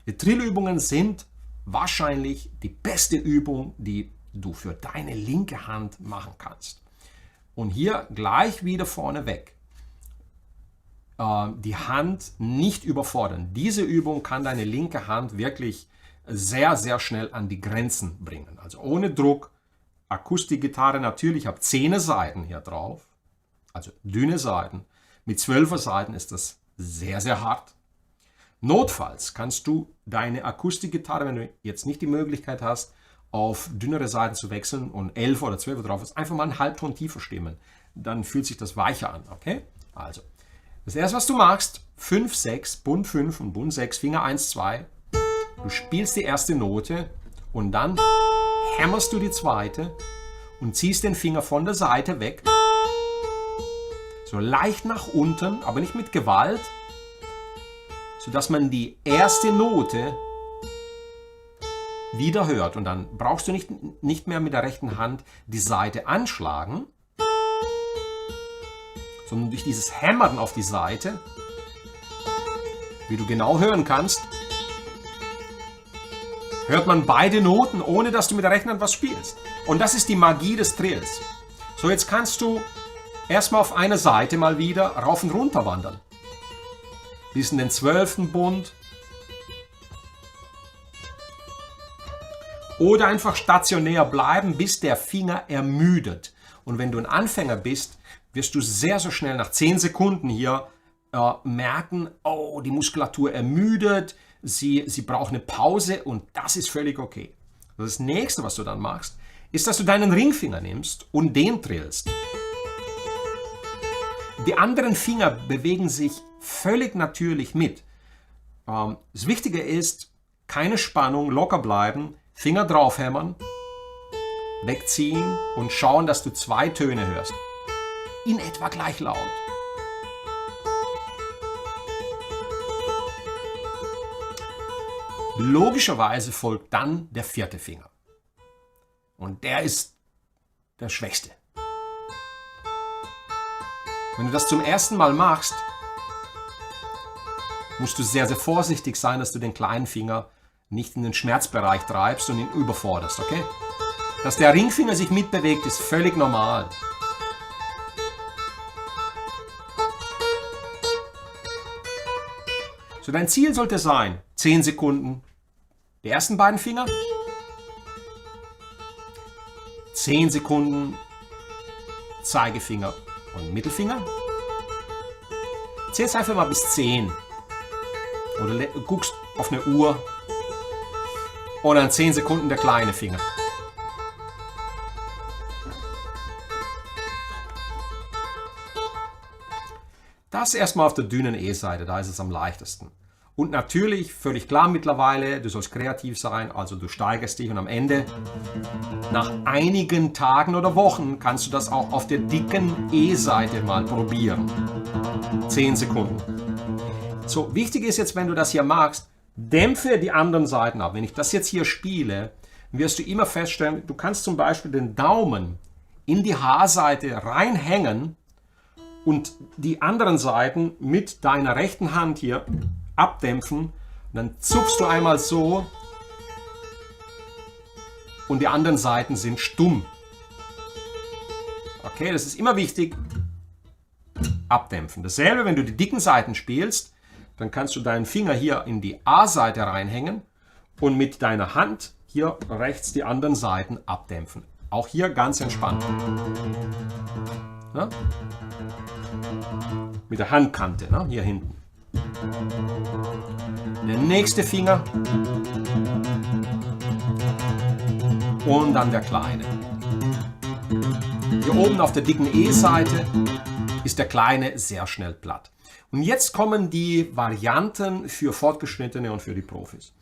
Die Trillübungen sind wahrscheinlich die beste Übung, die du für deine linke Hand machen kannst. Und hier gleich wieder vorneweg. Die Hand nicht überfordern. Diese Übung kann deine linke Hand wirklich sehr, sehr schnell an die Grenzen bringen. Also ohne Druck. Akustikgitarre natürlich, ich habe 10 Saiten hier drauf. Also dünne Saiten. Mit 12er Saiten ist das sehr, sehr hart. Notfalls kannst du deine Akustikgitarre, wenn du jetzt nicht die Möglichkeit hast, auf dünnere Saiten zu wechseln und 11 oder 12 drauf ist, einfach mal einen Halbton tiefer stimmen. Dann fühlt sich das weicher an. Okay? Also, das erste, was du machst, 5, 6, Bund 5 und Bund 6, Finger 1, 2. Du spielst die erste Note und dann hämmerst du die zweite und ziehst den Finger von der Seite weg. So leicht nach unten, aber nicht mit Gewalt, sodass man die erste Note wieder hört. Und dann brauchst du nicht mehr mit der rechten Hand die Saite anschlagen, sondern durch dieses Hämmern auf die Saite, wie du genau hören kannst, hört man beide Noten, ohne dass du mit der rechten Hand was spielst. Und das ist die Magie des Trills. So, jetzt kannst du erstmal auf einer Seite mal wieder rauf und runter wandern. Bis in den 12. Bund. Oder einfach stationär bleiben, bis der Finger ermüdet. Und wenn du ein Anfänger bist, wirst du sehr, sehr schnell nach 10 Sekunden hier merken, oh, die Muskulatur ermüdet, sie braucht eine Pause und das ist völlig okay. Das nächste, was du dann machst, ist, dass du deinen Ringfinger nimmst und den trillst. Die anderen Finger bewegen sich völlig natürlich mit. Das Wichtige ist, keine Spannung, locker bleiben, Finger draufhämmern, wegziehen und schauen, dass du 2 Töne hörst. In etwa gleich laut. Logischerweise folgt dann der 4. Finger. Und der ist der schwächste. Wenn du das zum ersten Mal machst, musst du sehr, sehr vorsichtig sein, dass du den kleinen Finger nicht in den Schmerzbereich treibst und ihn überforderst, okay? Dass der Ringfinger sich mitbewegt, ist völlig normal. So, dein Ziel sollte sein, 10 Sekunden die ersten beiden Finger, 10 Sekunden Zeigefinger und Mittelfinger. Zählst einfach mal bis 10. Oder guckst auf eine Uhr. Und dann 10 Sekunden der kleine Finger. Das erstmal auf der dünnen E-Seite, da ist es am leichtesten. Und natürlich, völlig klar mittlerweile, du sollst kreativ sein, also du steigerst dich und am Ende, nach einigen Tagen oder Wochen, kannst du das auch auf der dicken E-Seite mal probieren. 10 Sekunden. So, wichtig ist jetzt, wenn du das hier magst, dämpfe die anderen Seiten ab. Wenn ich das jetzt hier spiele, wirst du immer feststellen, du kannst zum Beispiel den Daumen in die H-Seite reinhängen und die anderen Seiten mit deiner rechten Hand hier abdämpfen. Und dann zupfst du einmal so und die anderen Seiten sind stumm. Okay, das ist immer wichtig. Abdämpfen. Dasselbe, wenn du die dicken Seiten spielst, dann kannst du deinen Finger hier in die A-Seite reinhängen und mit deiner Hand hier rechts die anderen Seiten abdämpfen. Auch hier ganz entspannt. Ja? Mit der Handkante, ne? Hier hinten. Der nächste Finger und dann der kleine. Hier oben auf der dicken E-Seite ist der kleine sehr schnell platt. Und jetzt kommen die Varianten für Fortgeschrittene und für die Profis.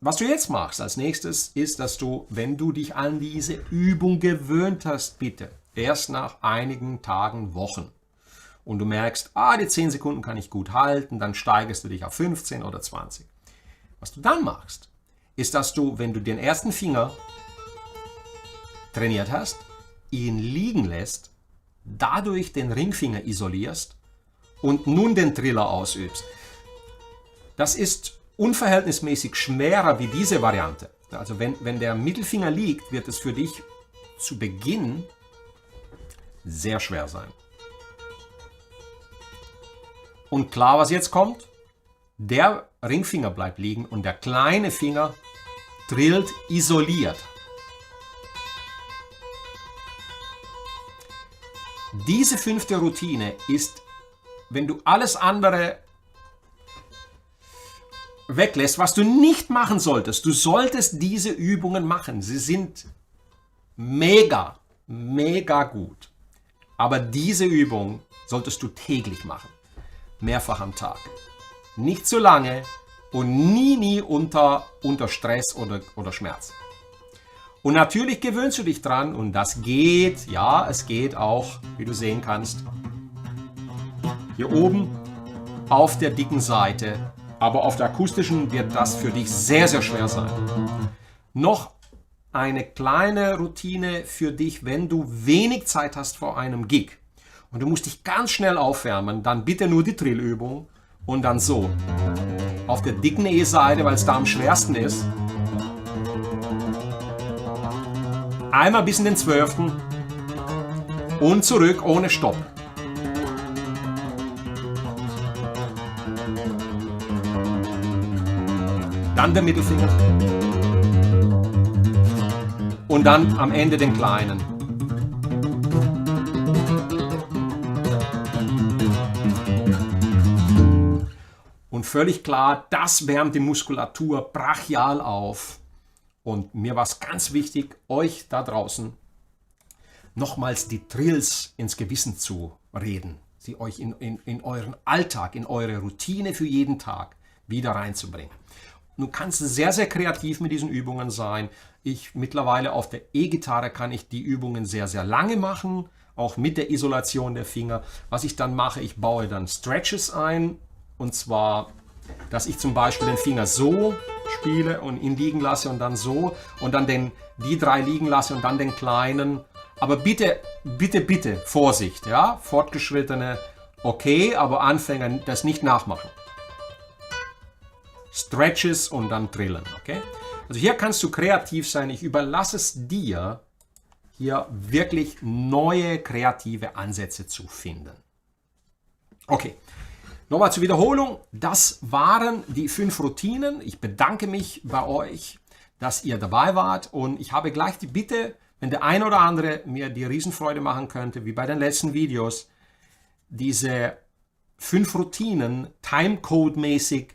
Was du jetzt machst als nächstes ist, dass du, wenn du dich an diese Übung gewöhnt hast, bitte erst nach einigen Tagen, Wochen, und du merkst, die 10 Sekunden kann ich gut halten, dann steigerst du dich auf 15 oder 20. Was du dann machst, ist, dass du, wenn du den ersten Finger trainiert hast, ihn liegen lässt, dadurch den Ringfinger isolierst und nun den Triller ausübst. Das ist unverhältnismäßig schwerer wie diese Variante. Also wenn der Mittelfinger liegt, wird es für dich zu Beginn sehr schwer sein. Und klar, was jetzt kommt? Der Ringfinger bleibt liegen und der kleine Finger drillt isoliert. Diese 5. Routine ist, wenn du alles andere weglässt, was du nicht machen solltest. Du solltest diese Übungen machen. Sie sind mega, mega gut. Aber diese Übung solltest du täglich machen. Mehrfach am Tag. Nicht zu lange und nie unter Stress oder Schmerz. Und natürlich gewöhnst du dich dran und das geht, ja, es geht auch, wie du sehen kannst, hier oben auf der dicken Seite. Aber auf der akustischen wird das für dich sehr, sehr schwer sein. Noch eine kleine Routine für dich, wenn du wenig Zeit hast vor einem Gig und du musst dich ganz schnell aufwärmen, dann bitte nur die Trillübung und dann so. Auf der dicken E-Seite, weil es da am schwersten ist. Einmal bis in den 12. und zurück ohne Stopp. Dann der Mittelfinger. Und dann am Ende den kleinen. Und völlig klar, das wärmt die Muskulatur brachial auf. Und mir war es ganz wichtig, euch da draußen nochmals die Trills ins Gewissen zu reden. Sie euch in euren Alltag, in eure Routine für jeden Tag wieder reinzubringen. Du kannst sehr, sehr kreativ mit diesen Übungen sein. Mittlerweile auf der E-Gitarre kann ich die Übungen sehr, sehr lange machen, auch mit der Isolation der Finger. Was ich dann mache, ich baue dann Stretches ein, und zwar, dass ich zum Beispiel den Finger so spiele und ihn liegen lasse und dann so und dann die 3 liegen lasse und dann den kleinen. Aber bitte, bitte, bitte, Vorsicht, ja, Fortgeschrittene, okay, aber Anfänger das nicht nachmachen. Stretches und dann drillen, okay? Also hier kannst du kreativ sein. Ich überlasse es dir, hier wirklich neue kreative Ansätze zu finden. Okay, nochmal zur Wiederholung. Das waren die 5 Routinen. Ich bedanke mich bei euch, dass ihr dabei wart und ich habe gleich die Bitte, wenn der eine oder andere mir die Riesenfreude machen könnte, wie bei den letzten Videos, diese 5 Routinen Timecode-mäßig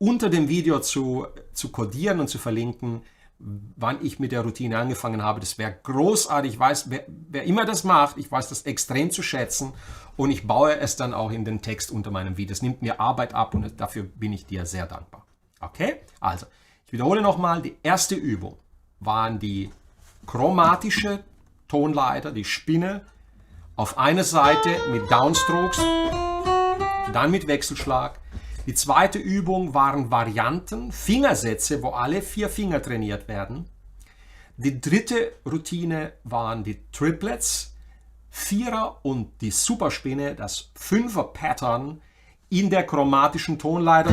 unter dem Video zu codieren und zu verlinken, wann ich mit der Routine angefangen habe. Das wäre großartig. Ich weiß, wer immer das macht, ich weiß das extrem zu schätzen und ich baue es dann auch in den Text unter meinem Video. Es nimmt mir Arbeit ab und dafür bin ich dir sehr dankbar. Okay? Also, ich wiederhole nochmal, die erste Übung waren die chromatische Tonleiter, die Spinne, auf einer Seite mit Downstrokes, dann mit Wechselschlag. Die zweite Übung waren Varianten, Fingersätze, wo alle 4 Finger trainiert werden. Die dritte Routine waren die Triplets, Vierer und die Superspinne, das Fünfer Pattern in der chromatischen Tonleiter.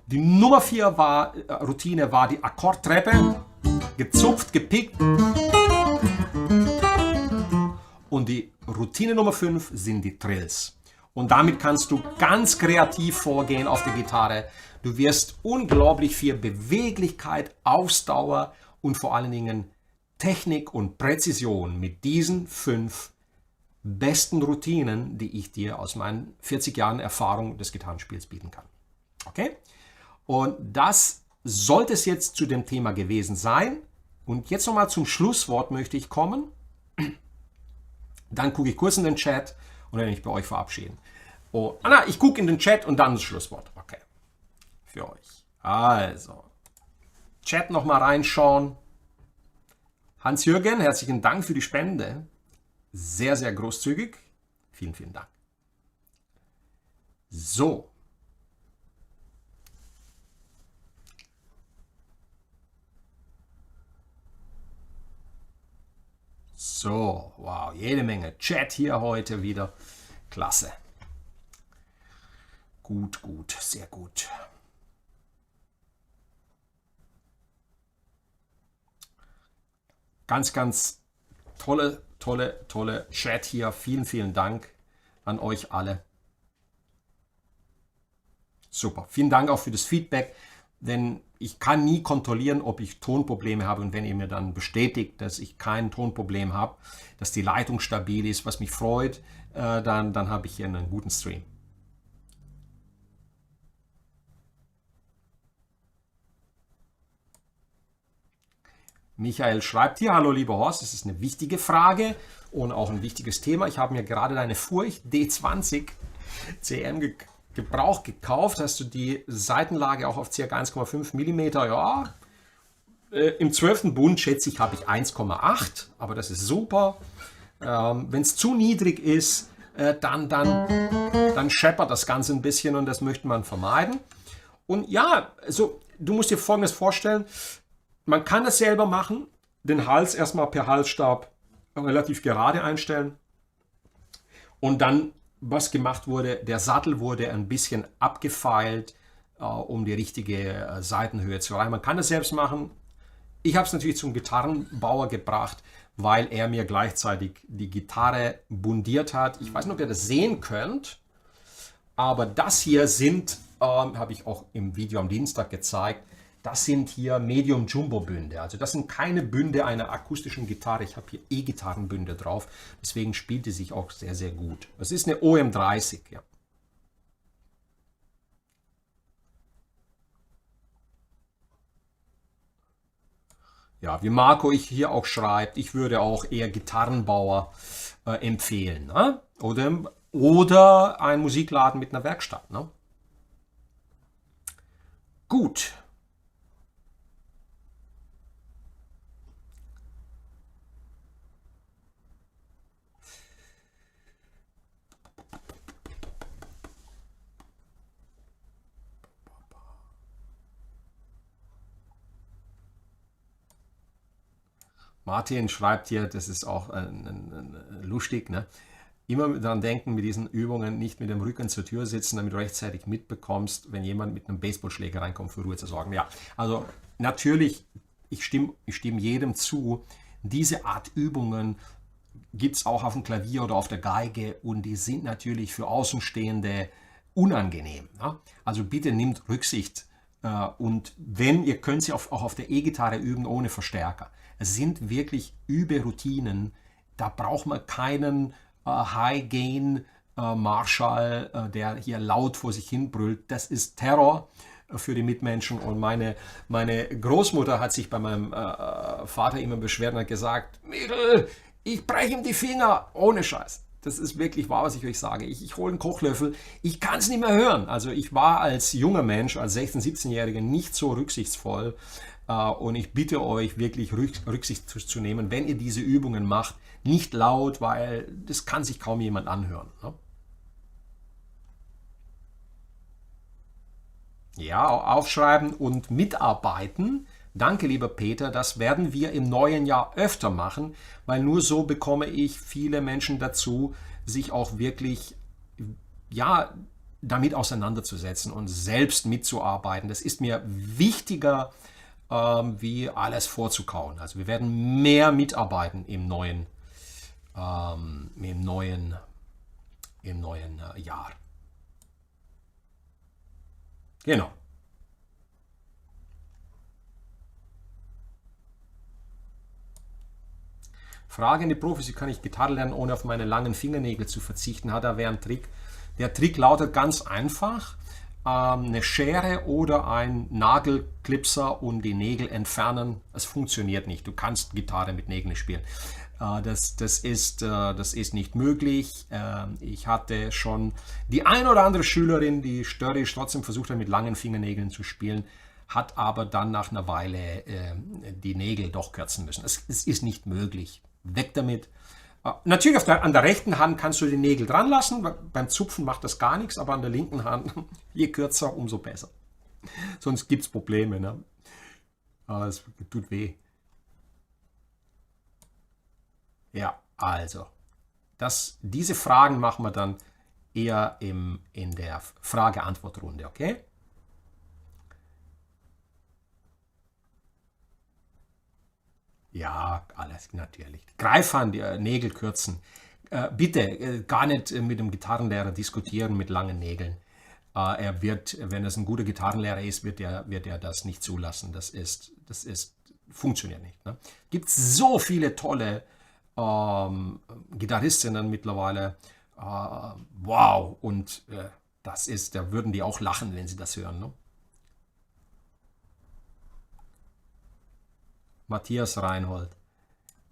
Die Nummer 4 Routine war die Akkordtreppe, gezupft, gepickt. Und die Routine Nummer 5 sind die Trills. Und damit kannst du ganz kreativ vorgehen auf der Gitarre. Du wirst unglaublich viel Beweglichkeit, Ausdauer und vor allen Dingen Technik und Präzision mit diesen 5 besten Routinen, die ich dir aus meinen 40 Jahren Erfahrung des Gitarrenspiels bieten kann. Okay? Und das sollte es jetzt zu dem Thema gewesen sein. Und jetzt nochmal zum Schlusswort möchte ich kommen. Dann gucke ich kurz in den Chat und dann ich bei euch verabschieden. Oh, ich gucke in den Chat und dann das Schlusswort. Okay. Für euch. Also. Chat nochmal reinschauen. Hans-Jürgen, herzlichen Dank für die Spende. Sehr, sehr großzügig. Vielen, vielen Dank. So. So, wow, jede Menge Chat hier heute wieder. Klasse. Gut, gut, sehr gut. Ganz, ganz tolle Chat hier. Vielen, vielen Dank an euch alle. Super. Vielen Dank auch für das Feedback, denn ich kann nie kontrollieren, ob ich Tonprobleme habe, und wenn ihr mir dann bestätigt, dass ich kein Tonproblem habe, dass die Leitung stabil ist, was mich freut, dann habe ich hier einen guten Stream. Michael schreibt hier: Hallo lieber Horst, das ist eine wichtige Frage und auch ein wichtiges Thema. Ich habe mir gerade deine Furcht D20 CM Gebrauch gekauft. Hast du die Seitenlage auch auf ca. 1,5 mm? Ja, im 12. Bund schätze ich, habe ich 1,8, aber das ist super. Wenn es zu niedrig ist, dann scheppert das Ganze ein bisschen und das möchte man vermeiden. Und ja, also du musst dir Folgendes vorstellen: Man kann das selber machen, den Hals erstmal per Halsstab relativ gerade einstellen und dann, was gemacht wurde, der Sattel wurde ein bisschen abgefeilt, um die richtige Seitenhöhe zu erreichen. Man kann das selbst machen. Ich habe es natürlich zum Gitarrenbauer gebracht, weil er mir gleichzeitig die Gitarre bundiert hat. Ich weiß nicht, ob ihr das sehen könnt, aber das hier sind, habe ich auch im Video am Dienstag gezeigt, das sind hier Medium-Jumbo-Bünde. Also das sind keine Bünde einer akustischen Gitarre. Ich habe hier E-Gitarrenbünde drauf. Deswegen spielt die sich auch sehr, sehr gut. Das ist eine OM30. Ja. Ja, wie Marco hier auch schreibt, ich würde auch eher Gitarrenbauer empfehlen. Ne? Oder ein Musikladen mit einer Werkstatt. Ne? Gut. Martin schreibt hier, das ist auch lustig, ne? Immer daran denken, mit diesen Übungen nicht mit dem Rücken zur Tür sitzen, damit du rechtzeitig mitbekommst, wenn jemand mit einem Baseballschläger reinkommt, für Ruhe zu sorgen. Ja, also natürlich, ich stimme jedem zu, diese Art Übungen gibt es auch auf dem Klavier oder auf der Geige und die sind natürlich für Außenstehende unangenehm. Ne? Also bitte nehmt Rücksicht und wenn, ihr könnt sie auch auf der E-Gitarre üben ohne Verstärker. Es sind wirklich Überroutinen, da braucht man keinen High-Gain Marshall, der hier laut vor sich hin brüllt. Das ist Terror für die Mitmenschen. Und meine Großmutter hat sich bei meinem Vater immer beschwert und hat gesagt: Mädel, ich breche ihm die Finger. Ohne Scheiß. Das ist wirklich wahr, was ich euch sage. Ich hole einen Kochlöffel, ich kann es nicht mehr hören. Also ich war als junger Mensch, als 16-, 17-Jähriger nicht so rücksichtsvoll. Und ich bitte euch wirklich Rücksicht zu nehmen, wenn ihr diese Übungen macht. Nicht laut, weil das kann sich kaum jemand anhören. Ne? Ja, aufschreiben und mitarbeiten Danke, lieber Peter, das werden wir im neuen Jahr öfter machen, weil nur so bekomme ich viele Menschen dazu, sich auch wirklich, ja, damit auseinanderzusetzen und selbst mitzuarbeiten. Das ist mir wichtiger, wie alles vorzukauen. Also wir werden mehr mitarbeiten im neuen Jahr. Genau. Frage an die Profis, wie kann ich Gitarre lernen, ohne auf meine langen Fingernägel zu verzichten? Hat er einen Trick? Der Trick lautet ganz einfach. Eine Schere oder ein Nagelklipser und die Nägel entfernen. Es funktioniert nicht. Du kannst Gitarre mit Nägeln spielen. Das ist nicht möglich. Ich hatte schon die ein oder andere Schülerin, die störrisch trotzdem versucht hat, mit langen Fingernägeln zu spielen, hat aber dann nach einer Weile die Nägel doch kürzen müssen. Es ist nicht möglich. Weg damit. Natürlich an der rechten Hand kannst du die Nägel dran lassen. Beim Zupfen macht das gar nichts, aber an der linken Hand, je kürzer, umso besser. Sonst gibt es Probleme. Ne? Es tut weh. Ja, also, diese Fragen machen wir dann eher in der Frage-Antwort-Runde, okay? Ja, alles natürlich. Greifhand, Nägel kürzen. Bitte gar nicht mit dem Gitarrenlehrer diskutieren mit langen Nägeln. Er wird, wenn es ein guter Gitarrenlehrer ist, wird er das nicht zulassen. Funktioniert nicht. Ne? Gibt so viele tolle Gitarristinnen mittlerweile. Wow, und da würden die auch lachen, wenn sie das hören. Ne? Matthias Reinhold.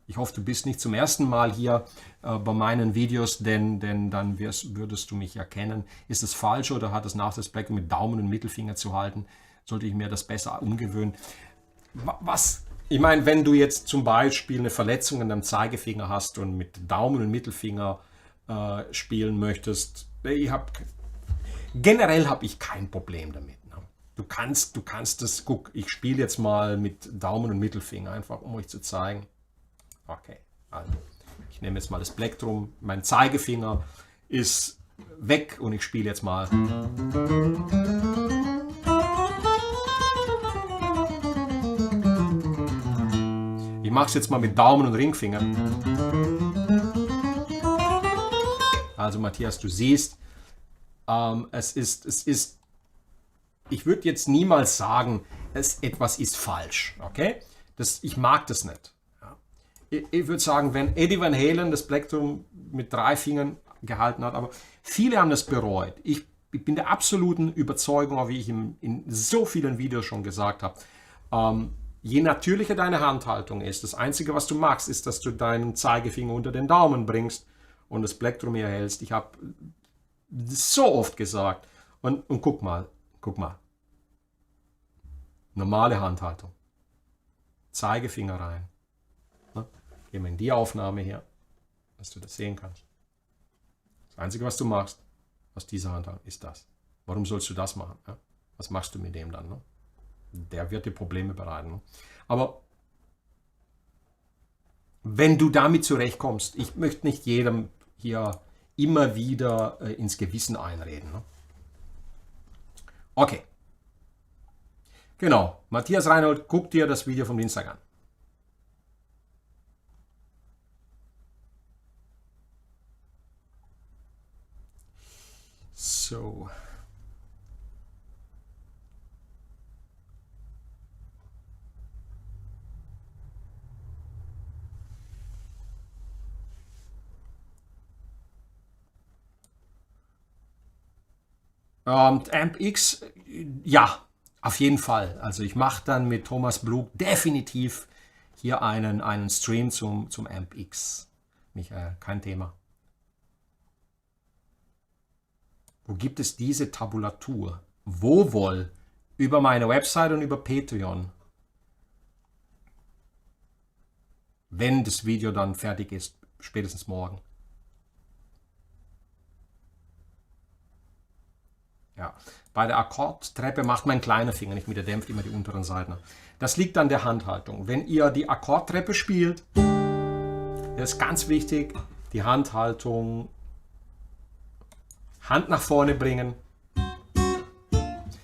Ich hoffe, du bist nicht zum ersten Mal hier bei meinen Videos, denn dann würdest du mich erkennen. Ist es falsch oder hat es nach das Black mit Daumen und Mittelfinger zu halten? Sollte ich mir das besser umgewöhnen? Ich meine, wenn du jetzt zum Beispiel eine Verletzung an deinem Zeigefinger hast und mit Daumen und Mittelfinger spielen möchtest, generell habe ich kein Problem damit. Ne? Du kannst das, guck, ich spiele jetzt mal mit Daumen und Mittelfinger, einfach um euch zu zeigen. Okay, also ich nehme jetzt mal das Plektrum, mein Zeigefinger ist weg und ich spiele jetzt mal. Ich mache es jetzt mal mit Daumen und Ringfinger. Also Matthias, du siehst, ich würde jetzt niemals sagen, etwas ist falsch, okay? Ich mag das nicht. Ja. Ich würde sagen, wenn Eddie Van Halen das Plektrum mit 3 Fingern gehalten hat, aber viele haben das bereut. Ich bin der absoluten Überzeugung, wie ich in so vielen Videos schon gesagt habe, je natürlicher deine Handhaltung ist, das Einzige, was du machst, ist, dass du deinen Zeigefinger unter den Daumen bringst und das Plektrum hier hältst. Ich habe so oft gesagt. Und guck mal. Normale Handhaltung. Zeigefinger rein. Gehen wir in die Aufnahme hier, dass du das sehen kannst. Das Einzige, was du machst aus dieser Handhaltung, ist das. Warum sollst du das machen? Ja? Was machst du mit dem dann? Ne? Der wird dir Probleme bereiten. Ne? Aber wenn du damit zurechtkommst, ich möchte nicht jedem hier immer wieder ins Gewissen einreden. Ne? Okay. Genau. Matthias Reinhold, guck dir das Video vom Dienstag an. So. AmpX, ja, auf jeden Fall. Also ich mache dann mit Thomas Blug definitiv hier einen Stream zum AmpX. Michael, kein Thema. Wo gibt es diese Tabulatur? Wo wohl? Über meine Website und über Patreon. Wenn das Video dann fertig ist, spätestens morgen. Ja, Bei der Akkordtreppe macht mein kleiner Finger nicht mit, der dämpft immer die unteren Seiten. Das liegt an der Handhaltung. Wenn ihr die Akkordtreppe spielt, ist ganz wichtig, die Handhaltung, Hand nach vorne bringen,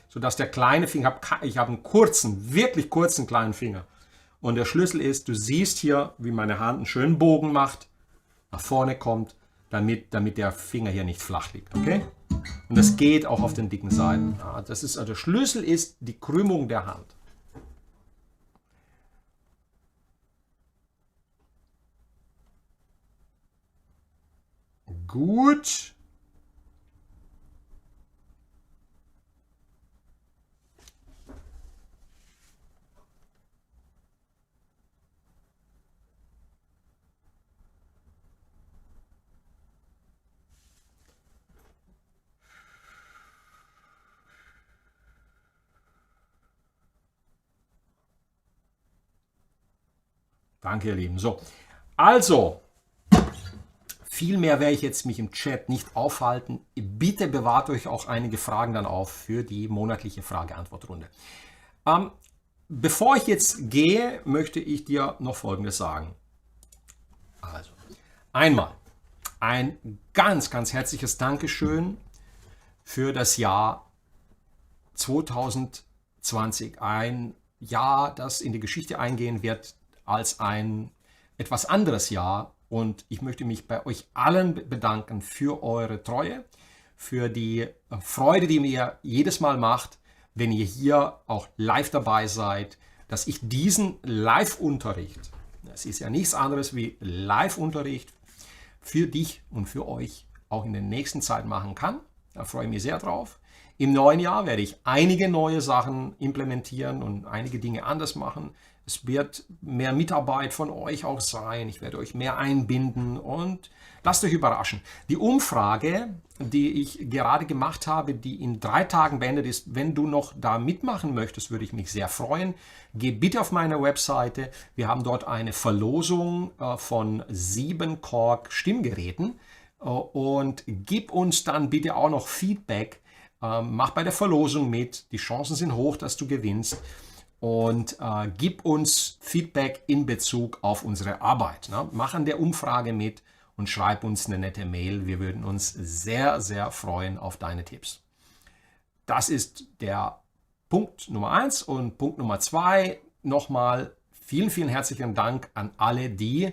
sodass der kleine Finger, ich habe einen kurzen, wirklich kurzen kleinen Finger. Und der Schlüssel ist, du siehst hier, wie meine Hand einen schönen Bogen macht, nach vorne kommt, damit der Finger hier nicht flach liegt. Okay? Und das geht auch auf den dicken Seiten. Ja, also der Schlüssel ist die Krümmung der Hand. Gut. Danke, ihr Lieben. So, also, viel mehr werde ich jetzt mich im Chat nicht aufhalten. Bitte bewahrt euch auch einige Fragen dann auf für die monatliche Frage-Antwort-Runde. Bevor ich jetzt gehe, möchte ich dir noch Folgendes sagen. Also, einmal ein ganz, ganz herzliches Dankeschön für das Jahr 2020. Ein Jahr, das in die Geschichte eingehen wird als ein etwas anderes Jahr. Und ich möchte mich bei euch allen bedanken für eure Treue, für die Freude, die mir jedes Mal macht, wenn ihr hier auch live dabei seid, dass ich diesen Live-Unterricht, das ist ja nichts anderes wie Live-Unterricht, für dich und für euch auch in der nächsten Zeit machen kann. Da freue ich mich sehr drauf. Im neuen Jahr werde ich einige neue Sachen implementieren und einige Dinge anders machen. Es wird mehr Mitarbeit von euch auch sein. Ich werde euch mehr einbinden und lasst euch überraschen. Die Umfrage, die ich gerade gemacht habe, die in 3 Tagen beendet ist, wenn du noch da mitmachen möchtest, würde ich mich sehr freuen. Geh bitte auf meine Webseite. Wir haben dort eine Verlosung von 7 Korg Stimmgeräten und gib uns dann bitte auch noch Feedback. Mach bei der Verlosung mit. Die Chancen sind hoch, dass du gewinnst. Und gib uns Feedback in Bezug auf unsere Arbeit. Ne? Mach an der Umfrage mit und schreib uns eine nette Mail. Wir würden uns sehr, sehr freuen auf deine Tipps. Das ist der Punkt Nummer 1. Und Punkt Nummer 2, nochmal vielen, vielen herzlichen Dank an alle, die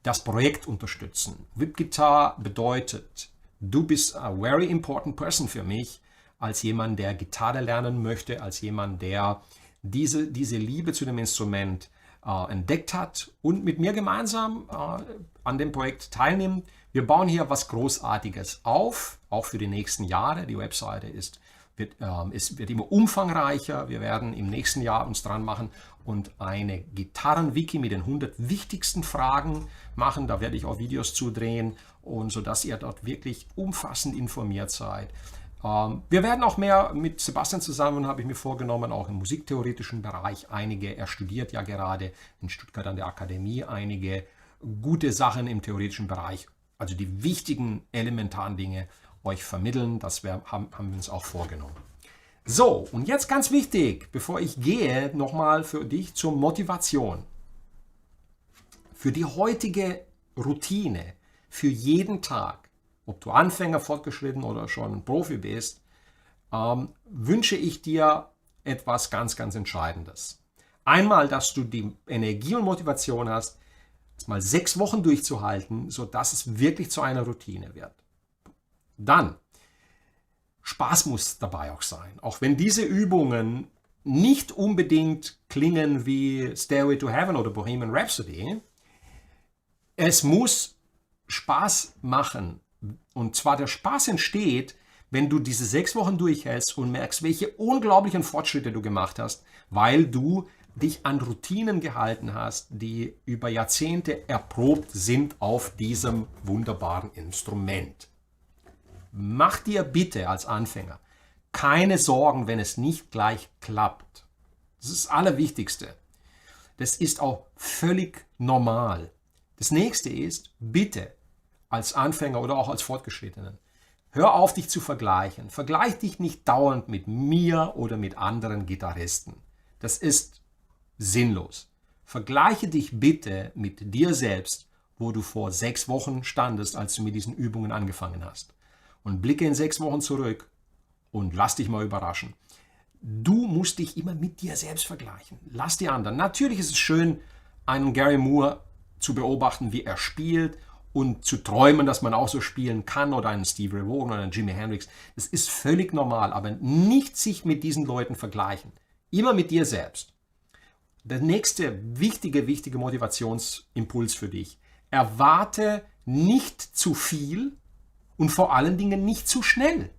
das Projekt unterstützen. VIP-Guitar bedeutet, du bist a very important person für mich, als jemand, der Gitarre lernen möchte, als jemand, der diese Liebe zu dem Instrument entdeckt hat und mit mir gemeinsam an dem Projekt teilnimmt. Wir bauen hier was Großartiges auf, auch für die nächsten Jahre. Die Webseite wird immer umfangreicher. Wir werden im nächsten Jahr uns dran machen und eine Gitarren-Wiki mit den 100 wichtigsten Fragen machen. Da werde ich auch Videos zudrehen, und sodass ihr dort wirklich umfassend informiert seid. Wir werden auch mehr mit Sebastian zusammen, habe ich mir vorgenommen, auch im musiktheoretischen Bereich er studiert ja gerade in Stuttgart an der Akademie, einige gute Sachen im theoretischen Bereich, also die wichtigen elementaren Dinge euch vermitteln. Das haben wir uns auch vorgenommen. So, und jetzt ganz wichtig, bevor ich gehe, nochmal für dich zur Motivation. Für die heutige Routine, für jeden Tag, ob du Anfänger, fortgeschritten oder schon Profi bist, wünsche ich dir etwas ganz, ganz Entscheidendes. Einmal, dass du die Energie und Motivation hast, es mal 6 Wochen durchzuhalten, sodass es wirklich zu einer Routine wird. Dann, Spaß muss dabei auch sein. Auch wenn diese Übungen nicht unbedingt klingen wie Stairway to Heaven oder Bohemian Rhapsody, es muss Spaß machen. Und zwar der Spaß entsteht, wenn du diese 6 Wochen durchhältst und merkst, welche unglaublichen Fortschritte du gemacht hast, weil du dich an Routinen gehalten hast, die über Jahrzehnte erprobt sind auf diesem wunderbaren Instrument. Mach dir bitte als Anfänger keine Sorgen, wenn es nicht gleich klappt. Das ist das Allerwichtigste. Das ist auch völlig normal. Das nächste ist, bitte als Anfänger oder auch als Fortgeschrittenen, Hör auf, dich zu vergleichen. Vergleich dich nicht dauernd mit mir oder mit anderen Gitarristen. Das ist sinnlos. Vergleiche dich bitte mit dir selbst, wo du vor 6 Wochen standest, als du mit diesen Übungen angefangen hast. Und blicke in 6 Wochen zurück und lass dich mal überraschen. Du musst dich immer mit dir selbst vergleichen. Lass die anderen. Natürlich ist es schön, einen Gary Moore zu beobachten, wie er spielt und zu träumen, dass man auch so spielen kann, oder einen Stevie Ray Vaughan oder einen Jimi Hendrix. Das ist völlig normal, aber nicht sich mit diesen Leuten vergleichen. Immer mit dir selbst. Der nächste wichtige Motivationsimpuls für dich. Erwarte nicht zu viel und vor allen Dingen nicht zu schnell.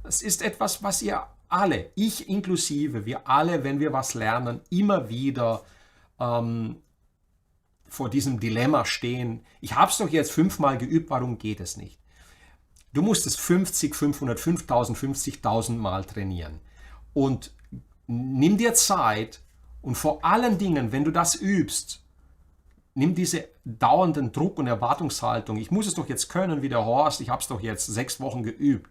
Das ist etwas, was ihr alle, ich inklusive, wir alle, wenn wir was lernen, immer wieder vor diesem Dilemma stehen. Ich habe es doch jetzt 5-mal geübt, warum geht es nicht? Du musst es 50, 500, 5000, 50.000 Mal trainieren. Und nimm dir Zeit und vor allen Dingen, wenn du das übst, nimm diese dauernden Druck und Erwartungshaltung. Ich muss es doch jetzt können wie der Horst, ich habe es doch jetzt 6 Wochen geübt.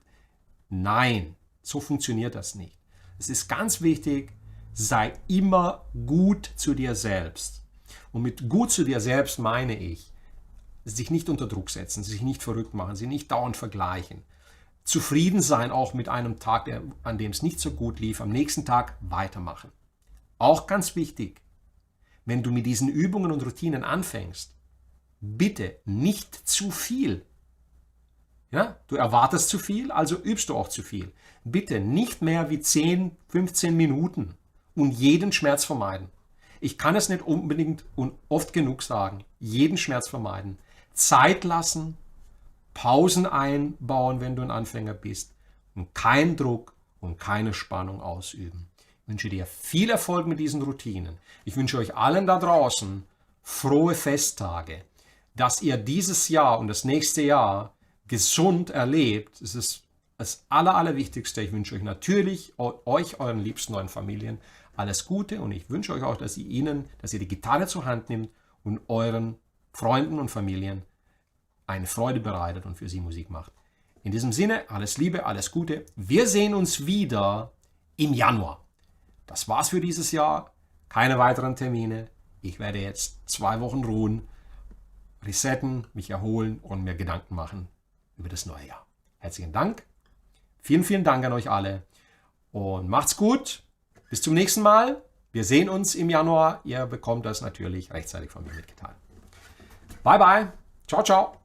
Nein, so funktioniert das nicht. Es ist ganz wichtig, sei immer gut zu dir selbst. Und mit gut zu dir selbst meine ich, sich nicht unter Druck setzen, sich nicht verrückt machen, sich nicht dauernd vergleichen. Zufrieden sein auch mit einem Tag, an dem es nicht so gut lief, am nächsten Tag weitermachen. Auch ganz wichtig, wenn du mit diesen Übungen und Routinen anfängst, bitte nicht zu viel. Ja, du erwartest zu viel, also übst du auch zu viel. Bitte nicht mehr wie 10, 15 Minuten und jeden Schmerz vermeiden. Ich kann es nicht unbedingt und oft genug sagen. Jeden Schmerz vermeiden. Zeit lassen, Pausen einbauen, wenn du ein Anfänger bist, und keinen Druck und keine Spannung ausüben. Ich wünsche dir viel Erfolg mit diesen Routinen. Ich wünsche euch allen da draußen frohe Festtage, dass ihr dieses Jahr und das nächste Jahr gesund erlebt. Das ist das Allerwichtigste. Ich wünsche euch natürlich, euch, euren Liebsten, euren Familien, alles Gute, und ich wünsche euch auch, dass ihr die Gitarre zur Hand nimmt und euren Freunden und Familien eine Freude bereitet und für sie Musik macht. In diesem Sinne, alles Liebe, alles Gute. Wir sehen uns wieder im Januar. Das war's für dieses Jahr. Keine weiteren Termine. Ich werde jetzt 2 Wochen ruhen, resetten, mich erholen und mir Gedanken machen über das neue Jahr. Herzlichen Dank. Vielen Dank an euch alle. Und macht's gut. Bis zum nächsten Mal. Wir sehen uns im Januar. Ihr bekommt das natürlich rechtzeitig von mir mitgeteilt. Bye bye. Ciao, ciao.